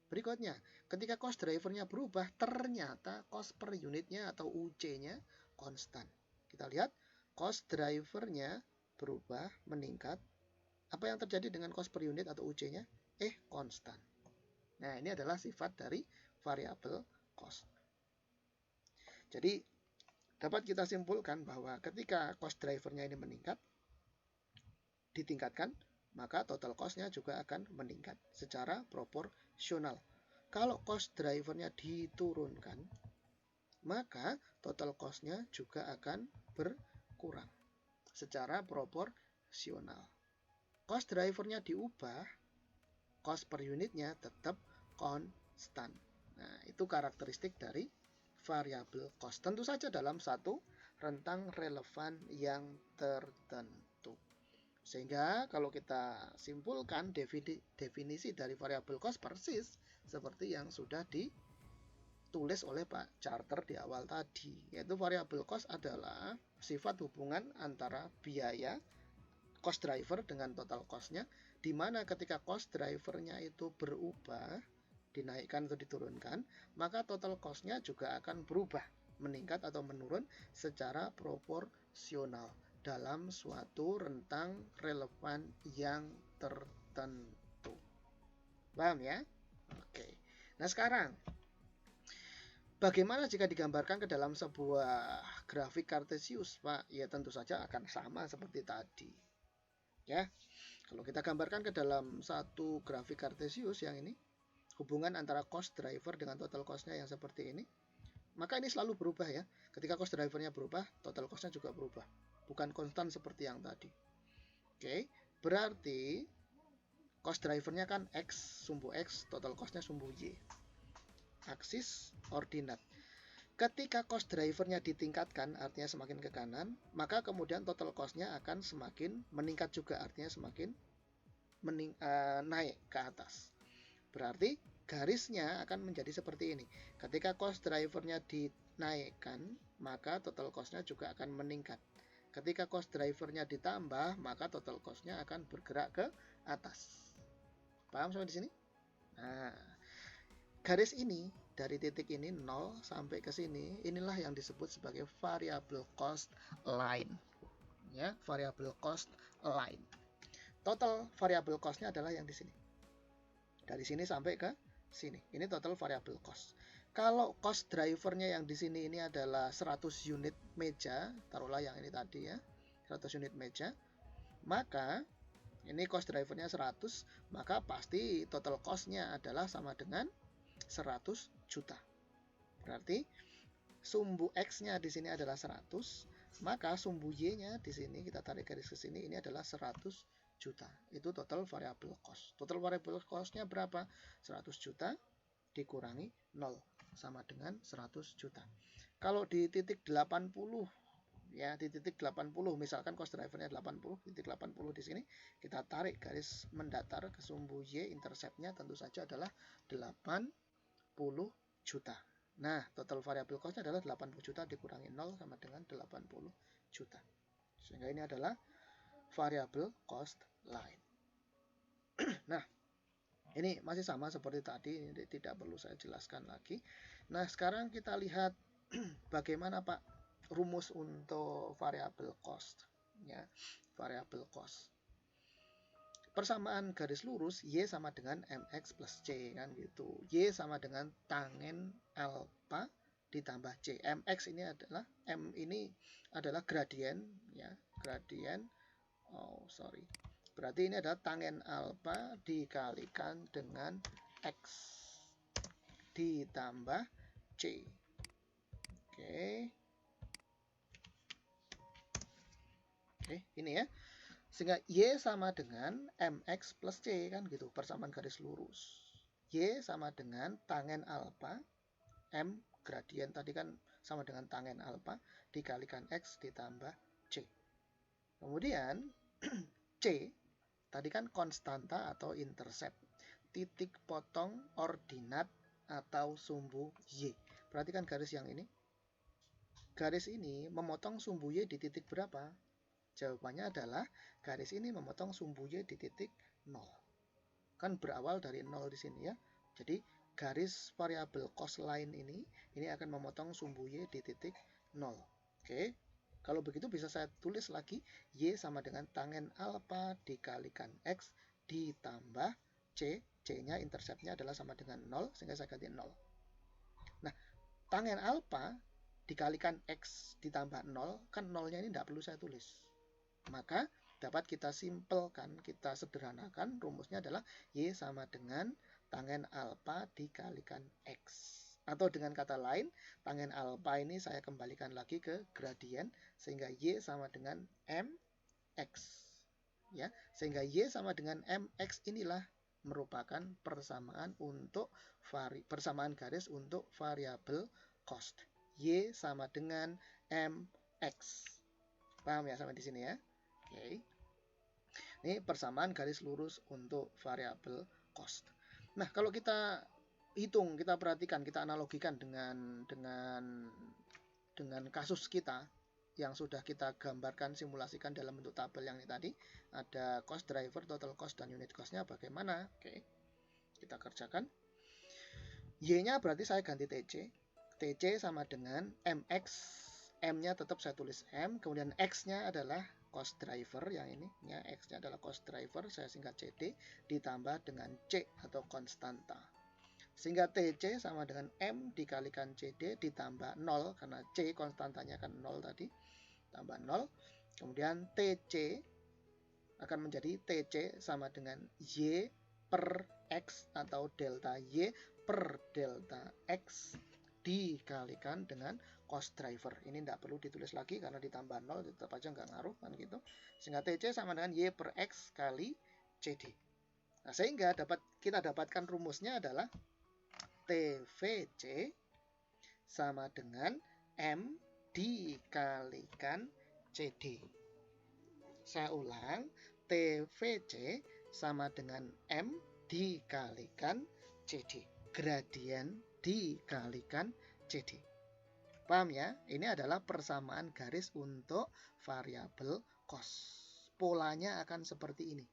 Berikutnya, ketika cost drivernya berubah, ternyata cost per unitnya atau UC-nya konstan. Kita lihat cost drivernya berubah, meningkat. Apa yang terjadi dengan cost per unit atau UC-nya? Konstan. Nah, ini adalah sifat dari variable cost. Jadi, dapat kita simpulkan bahwa ketika cost drivernya ini meningkat, ditingkatkan, maka total cost-nya juga akan meningkat secara proporsional. Kalau cost drivernya diturunkan, maka total cost-nya juga akan berkurang secara proporsional. Cost drivernya diubah, cost per unitnya tetap konstan. Nah, itu karakteristik dari variable cost. Tentu saja dalam satu rentang relevan yang tertentu. Sehingga kalau kita simpulkan definisi dari variable cost persis seperti yang sudah ditulis oleh Pak Charter di awal tadi, yaitu variable cost adalah sifat hubungan antara biaya cost driver dengan total cost-nya, di mana ketika cost driver-nya itu berubah, dinaikkan atau diturunkan, maka total cost-nya juga akan berubah, meningkat atau menurun secara proporsional dalam suatu rentang relevan yang tertentu. Paham ya? Oke. Nah, sekarang bagaimana jika digambarkan ke dalam sebuah grafik kartesius, Pak? Ya, tentu saja akan sama seperti tadi. Ya. Kalau kita gambarkan ke dalam satu grafik kartesius yang ini, hubungan antara cost driver dengan total cost-nya yang seperti ini, maka ini selalu berubah ya. Ketika cost driver-nya berubah, total cost-nya juga berubah. Bukan konstan seperti yang tadi. Oke, berarti cost driver-nya kan X, sumbu X, total cost-nya sumbu Y. Aksis ordinat. Ketika cost driver-nya ditingkatkan, artinya semakin ke kanan, maka kemudian total cost-nya akan semakin meningkat juga, artinya semakin naik ke atas. Berarti garisnya akan menjadi seperti ini. Ketika cost driver-nya dinaikkan, maka total cost-nya juga akan meningkat. Ketika cost driver-nya ditambah, maka total cost-nya akan bergerak ke atas. Paham sampai di sini? Nah, garis ini dari titik ini 0 sampai ke sini, inilah yang disebut sebagai variable cost line. Ya, variable cost line. Total variable cost-nya adalah yang di sini. Dari sini sampai ke sini. Ini total variable cost. Kalau cost driver-nya yang di sini ini adalah 100 unit meja, taruhlah yang ini tadi ya, 100 unit meja, maka ini cost driver-nya 100, maka pasti total cost-nya adalah sama dengan 100 juta. Berarti sumbu X-nya di sini adalah 100, maka sumbu Y-nya di sini kita tarik garis ke sini, ini adalah 100 juta. Itu total variable cost. Total variable cost-nya berapa? 100 juta dikurangi 0 sama dengan 100 juta. Kalau di titik 80, ya di titik 80 misalkan cost drivernya 80, titik 80 di sini kita tarik garis mendatar ke sumbu Y, interceptnya tentu saja adalah 80 juta. Nah, total variable cost adalah 80 juta dikurangi 0 sama dengan 80 juta. Sehingga ini adalah variable cost line. Nah, ini masih sama seperti tadi, ini tidak perlu saya jelaskan lagi. Nah, sekarang kita lihat bagaimana Pak rumus untuk variable cost, ya, variable cost. Persamaan garis lurus Y sama dengan MX plus C, kan gitu. Y sama dengan tangen alpha ditambah C. MX ini adalah, M ini adalah gradien, ya, gradien. Oh, sorry. Berarti ini adalah tangen alpha dikalikan dengan X ditambah C. Oke. Oke, ini ya. Sehingga Y sama dengan MX plus C, kan gitu, persamaan garis lurus. Y sama dengan tangen alpha, M gradien tadi kan sama dengan tangen alpha dikalikan X ditambah C. Kemudian C tadi kan konstanta atau intercept, titik potong ordinat atau sumbu Y. Perhatikan garis yang ini. Garis ini memotong sumbu Y di titik berapa? Jawabannya adalah garis ini memotong sumbu Y di titik 0. Kan berawal dari 0 di sini ya. Jadi garis variable cost line ini akan memotong sumbu Y di titik 0. Oke. Kalau begitu bisa saya tulis lagi Y sama dengan tangen alpha dikalikan X ditambah C. C-nya interceptnya adalah sama dengan 0, sehingga saya ganti 0. Nah, tangen alpha dikalikan X ditambah 0, kan 0-nya ini tidak perlu saya tulis. Maka dapat kita simpelkan, kita sederhanakan, rumusnya adalah Y sama dengan tangen alpha dikalikan X. Atau dengan kata lain, tangen alpha ini saya kembalikan lagi ke gradien, sehingga Y sama dengan MX. Ya, sehingga Y sama dengan MX inilah merupakan persamaan untuk persamaan garis untuk variable cost. Y sama dengan MX. Paham ya sampai di sini ya? Oke. Ini persamaan garis lurus untuk variable cost. Nah, kalau kita hitung, kita perhatikan, kita analogikan dengan kasus kita yang sudah kita gambarkan, simulasikan dalam bentuk tabel yang ini tadi. Ada cost driver, total cost, dan unit cost-nya bagaimana. Oke, kita kerjakan. Y-nya berarti saya ganti TC. TC sama dengan MX. M-nya tetap saya tulis M. Kemudian X-nya adalah cost driver yang ini. Ya, X-nya adalah cost driver, saya singkat CD. Ditambah dengan C atau konstanta. Sehingga TC sama dengan M dikalikan CD ditambah 0. Karena C konstantanya kan 0 tadi. Tambah 0. Kemudian TC akan menjadi TC sama dengan Y per X atau delta Y per delta X dikalikan dengan cost driver. Ini tidak perlu ditulis lagi karena ditambah 0 tetap aja nggak ngaruh kan gitu. Sehingga TC sama dengan Y per X kali CD. Nah, sehingga kita dapatkan rumusnya adalah TVC sama dengan M dikalikan CD. Saya ulang, TVC sama dengan M dikalikan CD. Gradien dikalikan CD. Paham ya? Ini adalah persamaan garis untuk variable cost. Polanya akan seperti ini,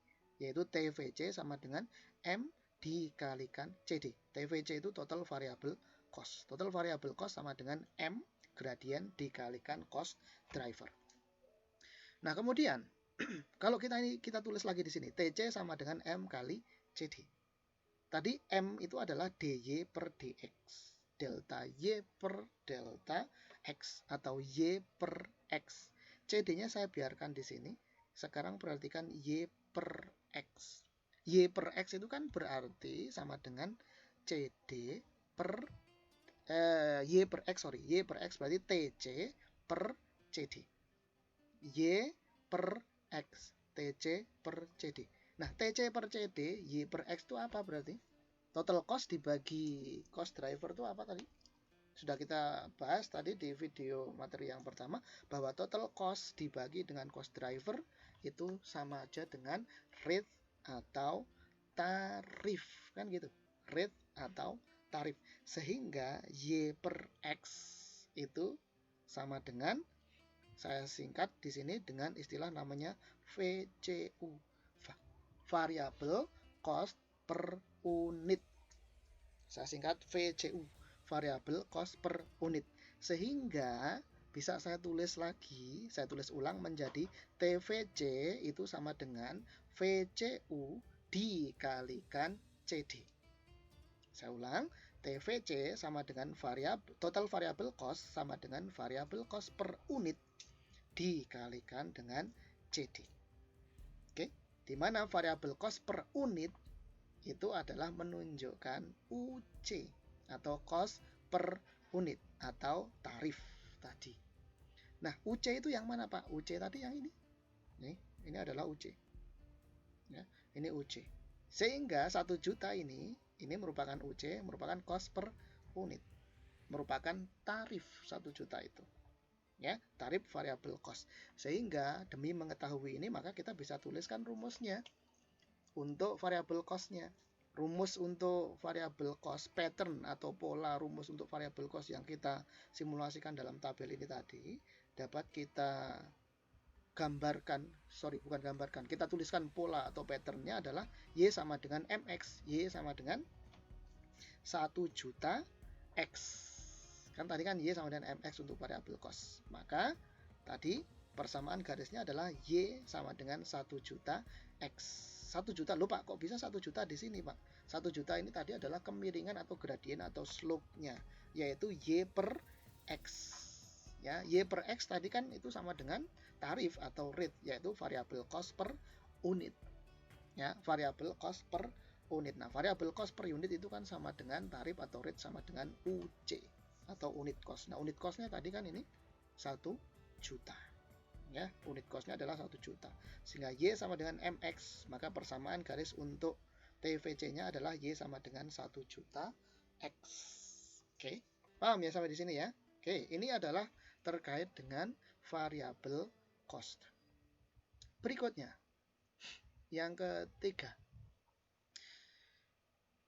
yaitu TVC sama dengan M dikalikan CD. TVC itu total variable cost. Total variable cost sama dengan M gradien dikalikan cost driver. Nah, kemudian kalau kita tulis lagi di sini, TC sama dengan M kali CD. Tadi M itu adalah DY per DX. Delta Y per delta X atau Y per X. CD-nya saya biarkan di sini. Sekarang perhatikan Y per X. Y per X itu kan berarti sama dengan CD per Y per X, Y per X berarti TC per CD. Y per X, TC per CD. Nah, TC per CD, Y per X itu apa berarti? Total cost dibagi cost driver itu apa tadi? Sudah kita bahas tadi di video materi yang pertama, bahwa total cost dibagi dengan cost driver itu sama aja dengan rate atau tarif, kan gitu. Rate atau tarif. Sehingga Y per X itu sama dengan, saya singkat di sini dengan istilah namanya VCU, variable cost per unit. Saya singkat VCU, variable cost per unit. Sehingga bisa saya tulis lagi, saya tulis ulang menjadi TVC itu sama dengan VCU dikalikan CD. Saya ulang, TVC sama dengan total variable cost sama dengan variable cost per unit dikalikan dengan CD. Oke, di mana variable cost per unit itu adalah menunjukkan UC atau cost per unit atau tarif tadi. Nah, UC itu yang mana, Pak? UC tadi yang ini. Ini adalah UC. Ya, ini UC. Sehingga 1 juta ini merupakan UC, merupakan cost per unit. Merupakan tarif 1 juta itu. Ya, tarif variable cost. Sehingga demi mengetahui ini maka kita bisa tuliskan rumusnya untuk variable cost-nya. Rumus untuk variable cost pattern atau pola rumus untuk variable cost yang kita simulasikan dalam tabel ini tadi dapat kita kita tuliskan pola atau patternnya adalah Y sama dengan MX, Y sama dengan 1 juta X. Kan tadi kan Y sama dengan MX untuk variable cost. Maka tadi persamaan garisnya adalah Y sama dengan 1 juta X. 1 juta, lupa kok bisa 1 juta di sini, Pak. 1 juta ini tadi adalah kemiringan atau gradien atau slope-nya, yaitu Y per X. Ya, Y per X tadi kan itu sama dengan tarif atau rate, yaitu variable cost per unit. Ya, variable cost per unit. Nah, variable cost per unit itu kan sama dengan tarif atau rate sama dengan UC atau unit cost. Nah, unit cost-nya tadi kan ini 1 juta. Ya, unit cost-nya adalah 1 juta. Sehingga Y sama dengan MX, maka persamaan garis untuk TVC-nya adalah Y sama dengan 1 juta X. Oke, paham ya sampai di sini ya? Oke, ini adalah terkait dengan variable cost. Berikutnya, yang ketiga.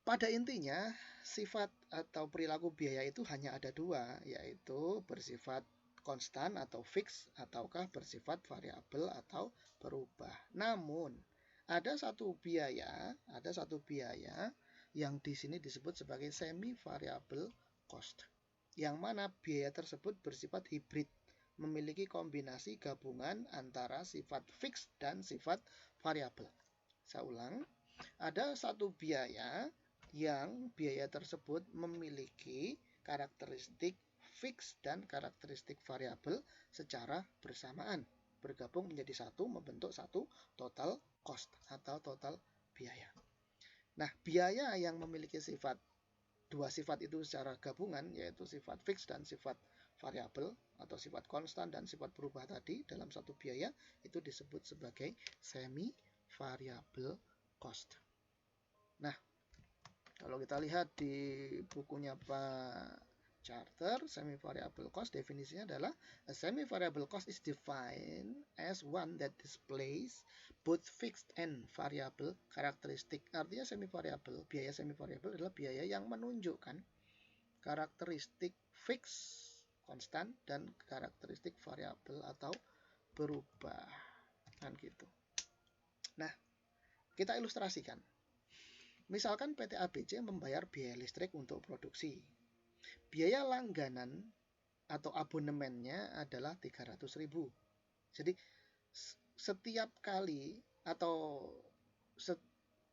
Pada intinya, sifat atau perilaku biaya itu hanya ada dua, yaitu bersifat konstan atau fix ataukah bersifat variabel atau berubah. Namun ada satu biaya yang di sini disebut sebagai semi variable cost. Yang mana biaya tersebut bersifat hibrid, memiliki kombinasi gabungan antara sifat fix dan sifat variabel. Saya ulang, ada satu biaya yang biaya tersebut memiliki karakteristik fix dan karakteristik variabel secara bersamaan, bergabung menjadi satu, membentuk satu total cost atau total biaya. Nah, biaya yang memiliki dua sifat itu secara gabungan, yaitu sifat fix dan sifat variabel atau sifat konstan dan sifat berubah tadi dalam satu biaya, itu disebut sebagai semi variable cost. Nah, kalau kita lihat di bukunya Pak Charter, semi-variable cost definisinya adalah a semi-variable cost is defined as one that displays both fixed and variable karakteristik. Artinya semi-variable, biaya semi-variable adalah biaya yang menunjukkan karakteristik fix, konstan, dan karakteristik variabel atau berubah. Kan gitu. Nah, kita ilustrasikan. Misalkan PT ABC membayar biaya listrik untuk produksi. Biaya langganan atau abonemennya adalah 300.000. Jadi setiap kali atau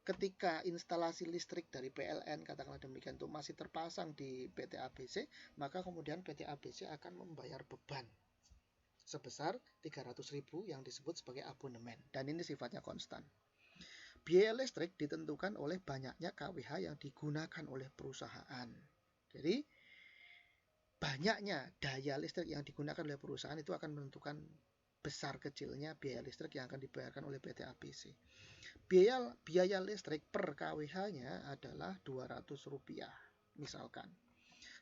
ketika instalasi listrik dari PLN katakanlah demikian itu masih terpasang di PT ABC, maka kemudian PT ABC akan membayar beban sebesar 300.000 yang disebut sebagai abonemen, dan ini sifatnya konstan. Biaya listrik ditentukan oleh banyaknya kWh yang digunakan oleh perusahaan. Jadi banyaknya daya listrik yang digunakan oleh perusahaan itu akan menentukan besar kecilnya biaya listrik yang akan dibayarkan oleh PT ABC. Biaya listrik per kWh-nya adalah Rp200 misalkan.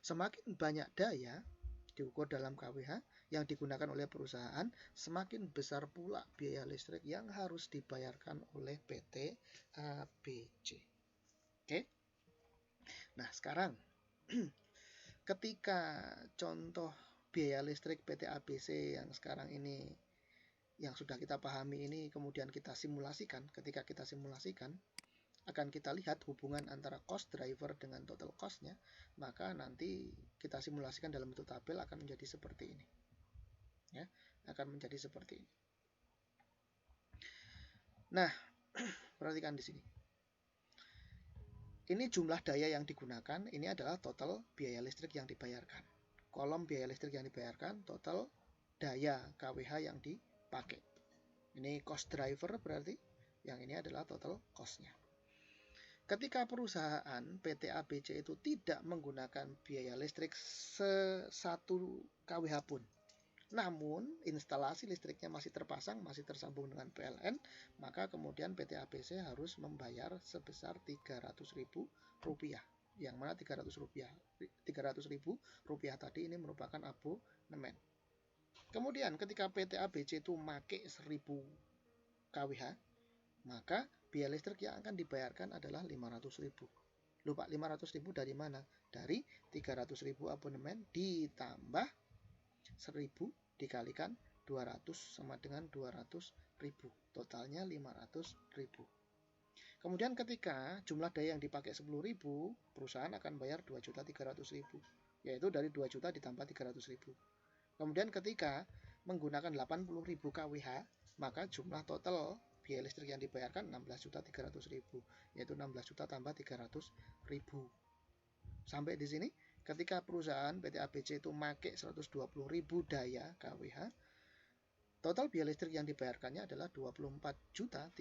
Semakin banyak daya diukur dalam kWh yang digunakan oleh perusahaan, semakin besar pula biaya listrik yang harus dibayarkan oleh PT ABC. Oke. Nah, sekarang ketika contoh biaya listrik PT ABC yang sekarang ini yang sudah kita pahami ini kemudian kita simulasikan, ketika kita simulasikan akan kita lihat hubungan antara cost driver dengan total cost-nya, maka nanti kita simulasikan dalam bentuk tabel akan menjadi seperti ini. Ya, akan menjadi seperti ini. Nah, perhatikan di sini. Ini jumlah daya yang digunakan, ini adalah total biaya listrik yang dibayarkan. Kolom biaya listrik yang dibayarkan, total daya kWh yang dipakai. Ini cost driver berarti, yang ini adalah total cost-nya. Ketika perusahaan PT ABC itu tidak menggunakan biaya listrik satu kWh pun, namun instalasi listriknya masih terpasang, masih tersambung dengan PLN, maka kemudian PT ABC harus membayar sebesar Rp300.000. Yang mana Rp300.000 tadi ini merupakan abonemen. Kemudian ketika PT ABC itu make 1000 kWh, maka biaya listrik yang akan dibayarkan adalah 500.000. Lupa 500.000 dari mana? Dari 300.000 abonemen ditambah 1000 dikalikan 200 sama dengan 200.000. Totalnya 500.000. Kemudian ketika jumlah daya yang dipakai 10.000, perusahaan akan bayar 2.300.000. Yaitu dari 2 juta ditambah 300.000. Kemudian ketika menggunakan 80.000 kWh, maka jumlah total biaya listrik yang dibayarkan 16.300.000. Yaitu 16 juta tambah 300.000. Sampai di sini. Ketika perusahaan PT ABC itu make 120.000 daya kWh, total biaya listrik yang dibayarkannya adalah 24.300.000,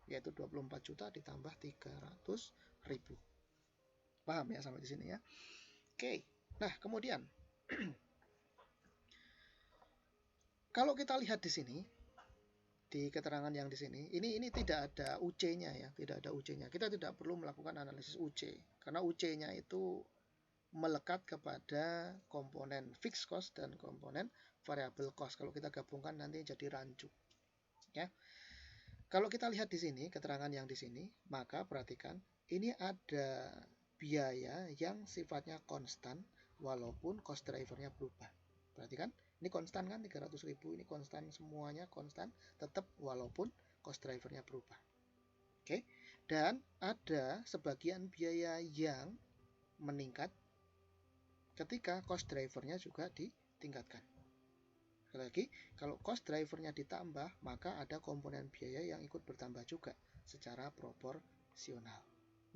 yaitu 24 juta ditambah 300.000. Paham ya sampai di sini ya? Oke. Nah, kemudian kalau kita lihat di sini di keterangan yang di sini, ini tidak ada UC-nya ya, tidak ada UC-nya. Kita tidak perlu melakukan analisis UC karena UC-nya itu melekat kepada komponen fixed cost dan komponen variable cost. Kalau kita gabungkan nanti jadi rancu. Ya. Kalau kita lihat di sini, keterangan yang di sini, maka perhatikan, ini ada biaya yang sifatnya konstan walaupun cost drivernya berubah. Perhatikan, ini konstan kan 300.000, ini konstan semuanya konstan, tetap walaupun cost drivernya berubah. Oke. Dan ada sebagian biaya yang meningkat ketika cost drivernya juga ditingkatkan. Sekali lagi, kalau cost drivernya ditambah, maka ada komponen biaya yang ikut bertambah juga secara proporsional.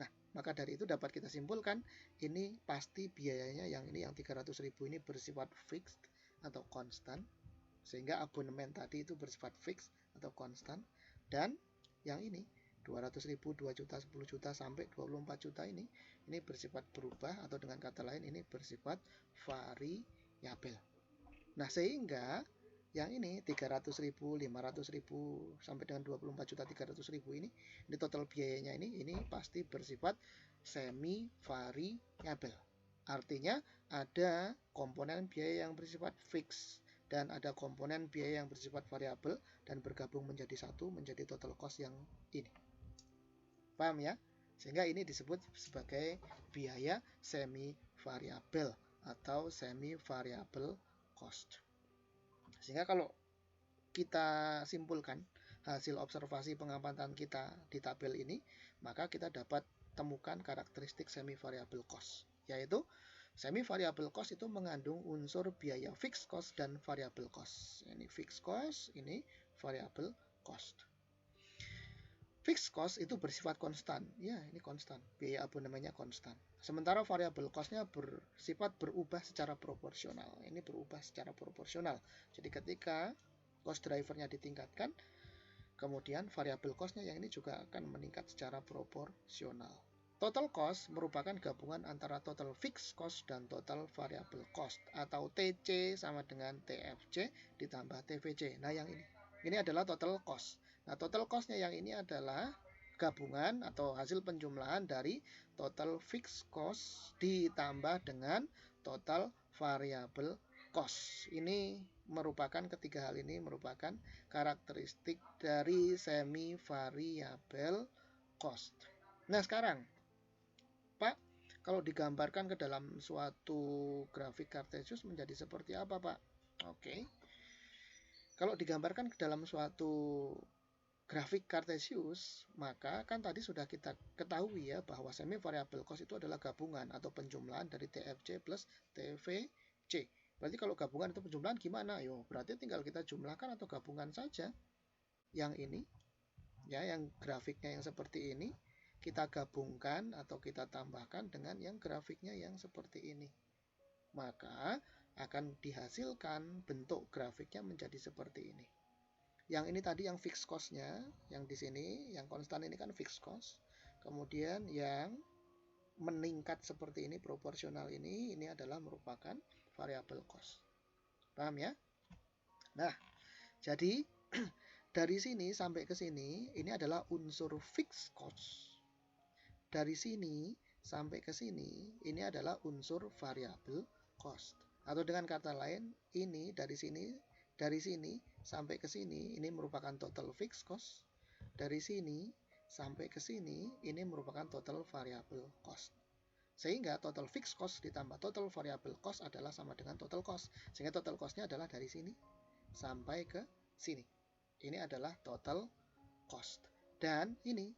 Nah, maka dari itu dapat kita simpulkan, ini pasti biayanya yang 300.000 ini bersifat fixed atau konstan, sehingga abonemen tadi itu bersifat fixed atau konstan, dan yang ini 200.000, 2 juta, 10 juta sampai 24 juta ini bersifat berubah atau dengan kata lain ini bersifat variabel. Nah, sehingga yang ini 300.000, 500.000 sampai dengan 24 juta 300.000 ini total biayanya ini pasti bersifat semi variabel. Artinya ada komponen biaya yang bersifat fix dan ada komponen biaya yang bersifat variabel dan bergabung menjadi satu menjadi total cost yang ini. Paham ya? Sehingga ini disebut sebagai biaya semi variabel atau semi variable cost. Sehingga kalau kita simpulkan hasil observasi pengamatan kita di tabel ini, maka kita dapat temukan karakteristik semi variable cost, yaitu semi variable cost itu mengandung unsur biaya fixed cost dan variable cost. Ini fixed cost, ini variable cost. Fixed cost itu bersifat konstan. Ya, ini konstan. Biaya abonemennya konstan. Sementara variable cost-nya bersifat berubah secara proporsional. Ini berubah secara proporsional. Jadi ketika cost driver-nya ditingkatkan, kemudian variable cost-nya yang ini juga akan meningkat secara proporsional. Total cost merupakan gabungan antara total fixed cost dan total variable cost, atau TC sama dengan TFC ditambah TVC. Nah, yang ini adalah total cost. Nah, total cost-nya yang ini adalah gabungan atau hasil penjumlahan dari total fixed cost ditambah dengan total variable cost. Ini merupakan, ketiga hal ini merupakan karakteristik dari semi variable cost. Nah, sekarang Pak, kalau digambarkan ke dalam suatu grafik Cartesius menjadi seperti apa, Pak? Oke. Kalau digambarkan ke dalam suatu grafik Cartesius, maka kan tadi sudah kita ketahui ya bahwa semi variable cost itu adalah gabungan atau penjumlahan dari TFC plus TVC. Berarti kalau gabungan itu penjumlahan gimana? Yo, berarti tinggal kita jumlahkan atau gabungan saja. Yang ini, ya, yang grafiknya yang seperti ini, kita gabungkan atau kita tambahkan dengan yang grafiknya yang seperti ini. Maka akan dihasilkan bentuk grafiknya menjadi seperti ini. Yang ini tadi yang fixed cost-nya, yang di sini, yang konstan ini kan fixed cost. Kemudian yang meningkat seperti ini, proporsional ini adalah merupakan variable cost. Paham ya? Nah, jadi dari sini sampai ke sini, ini adalah unsur fixed cost. Dari sini sampai ke sini, ini adalah unsur variable cost. Atau dengan kata lain, ini dari sini sampai ke sini, ini merupakan total fixed cost. Dari sini sampai ke sini, ini merupakan total variable cost. Sehingga total fixed cost ditambah total variable cost adalah sama dengan total cost. Sehingga total cost-nya adalah dari sini sampai ke sini. Ini adalah total cost. Dan ini,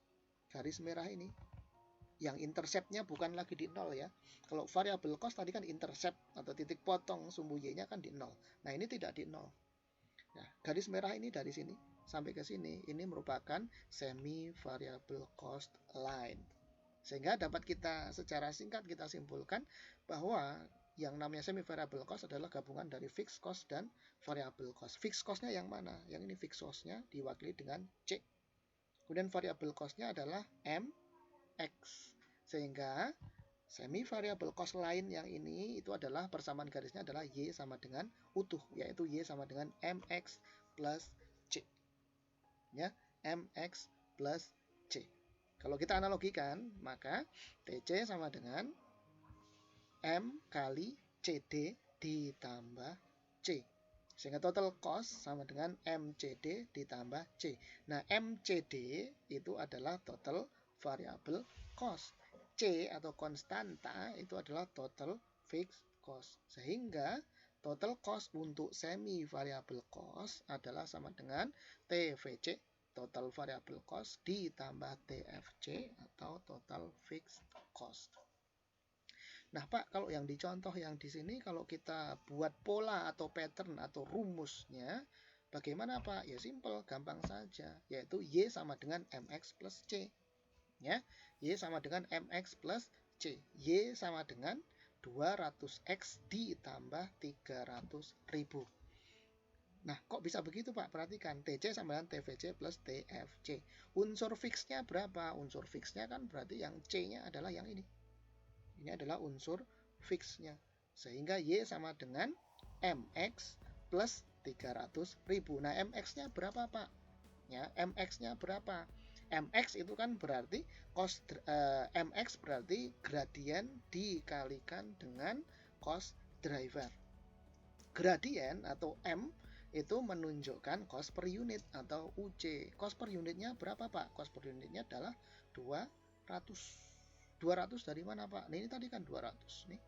garis merah ini, yang intercept-nya bukan lagi di 0 ya. Kalau variable cost tadi kan intercept atau titik potong sumbu Y-nya kan di 0. Nah, ini tidak di 0. Nah, garis merah ini dari sini sampai ke sini, ini merupakan semi variable cost line. Sehingga dapat kita secara singkat kita simpulkan bahwa yang namanya semi variable cost adalah gabungan dari fixed cost dan variable cost. Fixed cost-nya yang mana? Yang ini fixed cost-nya diwakili dengan C. Kemudian variable cost-nya adalah M X, sehingga semi variable cost lain yang ini itu adalah persamaan garisnya adalah Y sama dengan utuh, yaitu Y sama dengan MX plus C, ya, MX plus C. Kalau kita analogikan, maka TC sama dengan M kali CD ditambah C, sehingga total cost sama dengan MCD ditambah C. Nah, MCD itu adalah total variable cost. C atau konstanta itu adalah total fixed cost. Sehingga total cost untuk semi variable cost adalah sama dengan TVC, total variable cost, ditambah TFC atau total fixed cost. Nah, Pak, kalau yang dicontoh yang di sini, kalau kita buat pola atau pattern atau rumusnya, bagaimana, Pak? Ya simple, gampang saja, yaitu Y sama dengan MX plus C. Ya, Y sama dengan MX plus C. Y sama dengan 200X ditambah 300.000. Nah, kok bisa begitu, Pak? Perhatikan, TC sama dengan TVC plus TFC. Unsur fixnya berapa? Unsur fixnya kan berarti yang C-nya adalah yang ini. Ini adalah unsur fixnya. Sehingga Y sama dengan MX plus 300.000. Nah, MX-nya berapa, Pak? Ya, MX-nya berapa? MX itu kan berarti cost, MX berarti gradien dikalikan dengan cost driver. Gradien atau M itu menunjukkan cost per unit atau UC. Cost per unitnya berapa, Pak? Cost per unitnya adalah 200. 200 dari mana, Pak? Nah, ini tadi kan 200 nih.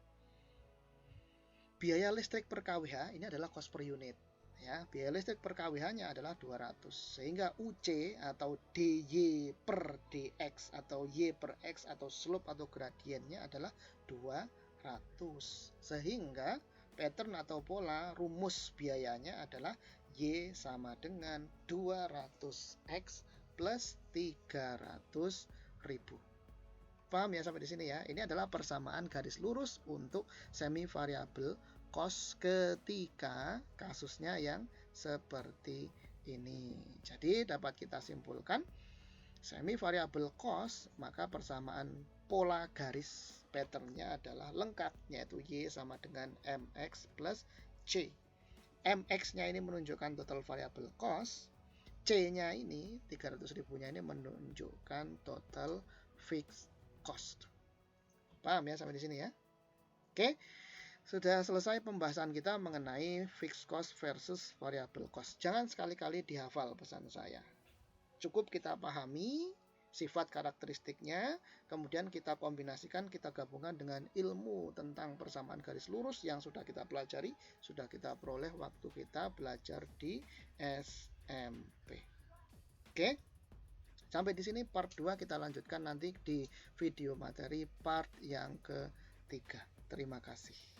Biaya listrik per kWh ini adalah cost per unit. Ya, biaya listrik per kWh-nya adalah 200. Sehingga UC atau DY per DX atau Y per X atau slope atau gradiennya adalah 200. Sehingga pattern atau pola rumus biayanya adalah Y sama dengan 200X plus 300.000. Paham ya sampai di sini ya? Ini adalah persamaan garis lurus untuk semi variable cost ketika kasusnya yang seperti ini. Jadi dapat kita simpulkan semi variable cost, maka persamaan pola garis patternnya adalah lengkap, yaitu Y sama dengan MX plus C. MX-nya ini menunjukkan total variable cost, C-nya ini 300.000-nya ini menunjukkan total fixed cost. Paham ya sampai di sini ya? Oke, sudah selesai pembahasan kita mengenai fixed cost versus variable cost. Jangan sekali-kali dihafal pesan saya. Cukup kita pahami sifat karakteristiknya, kemudian kita kombinasikan, kita gabungkan dengan ilmu tentang persamaan garis lurus yang sudah kita pelajari, sudah kita peroleh waktu kita belajar di SMP. Oke, sampai di sini part 2, kita lanjutkan nanti di video materi part yang ketiga. Terima kasih.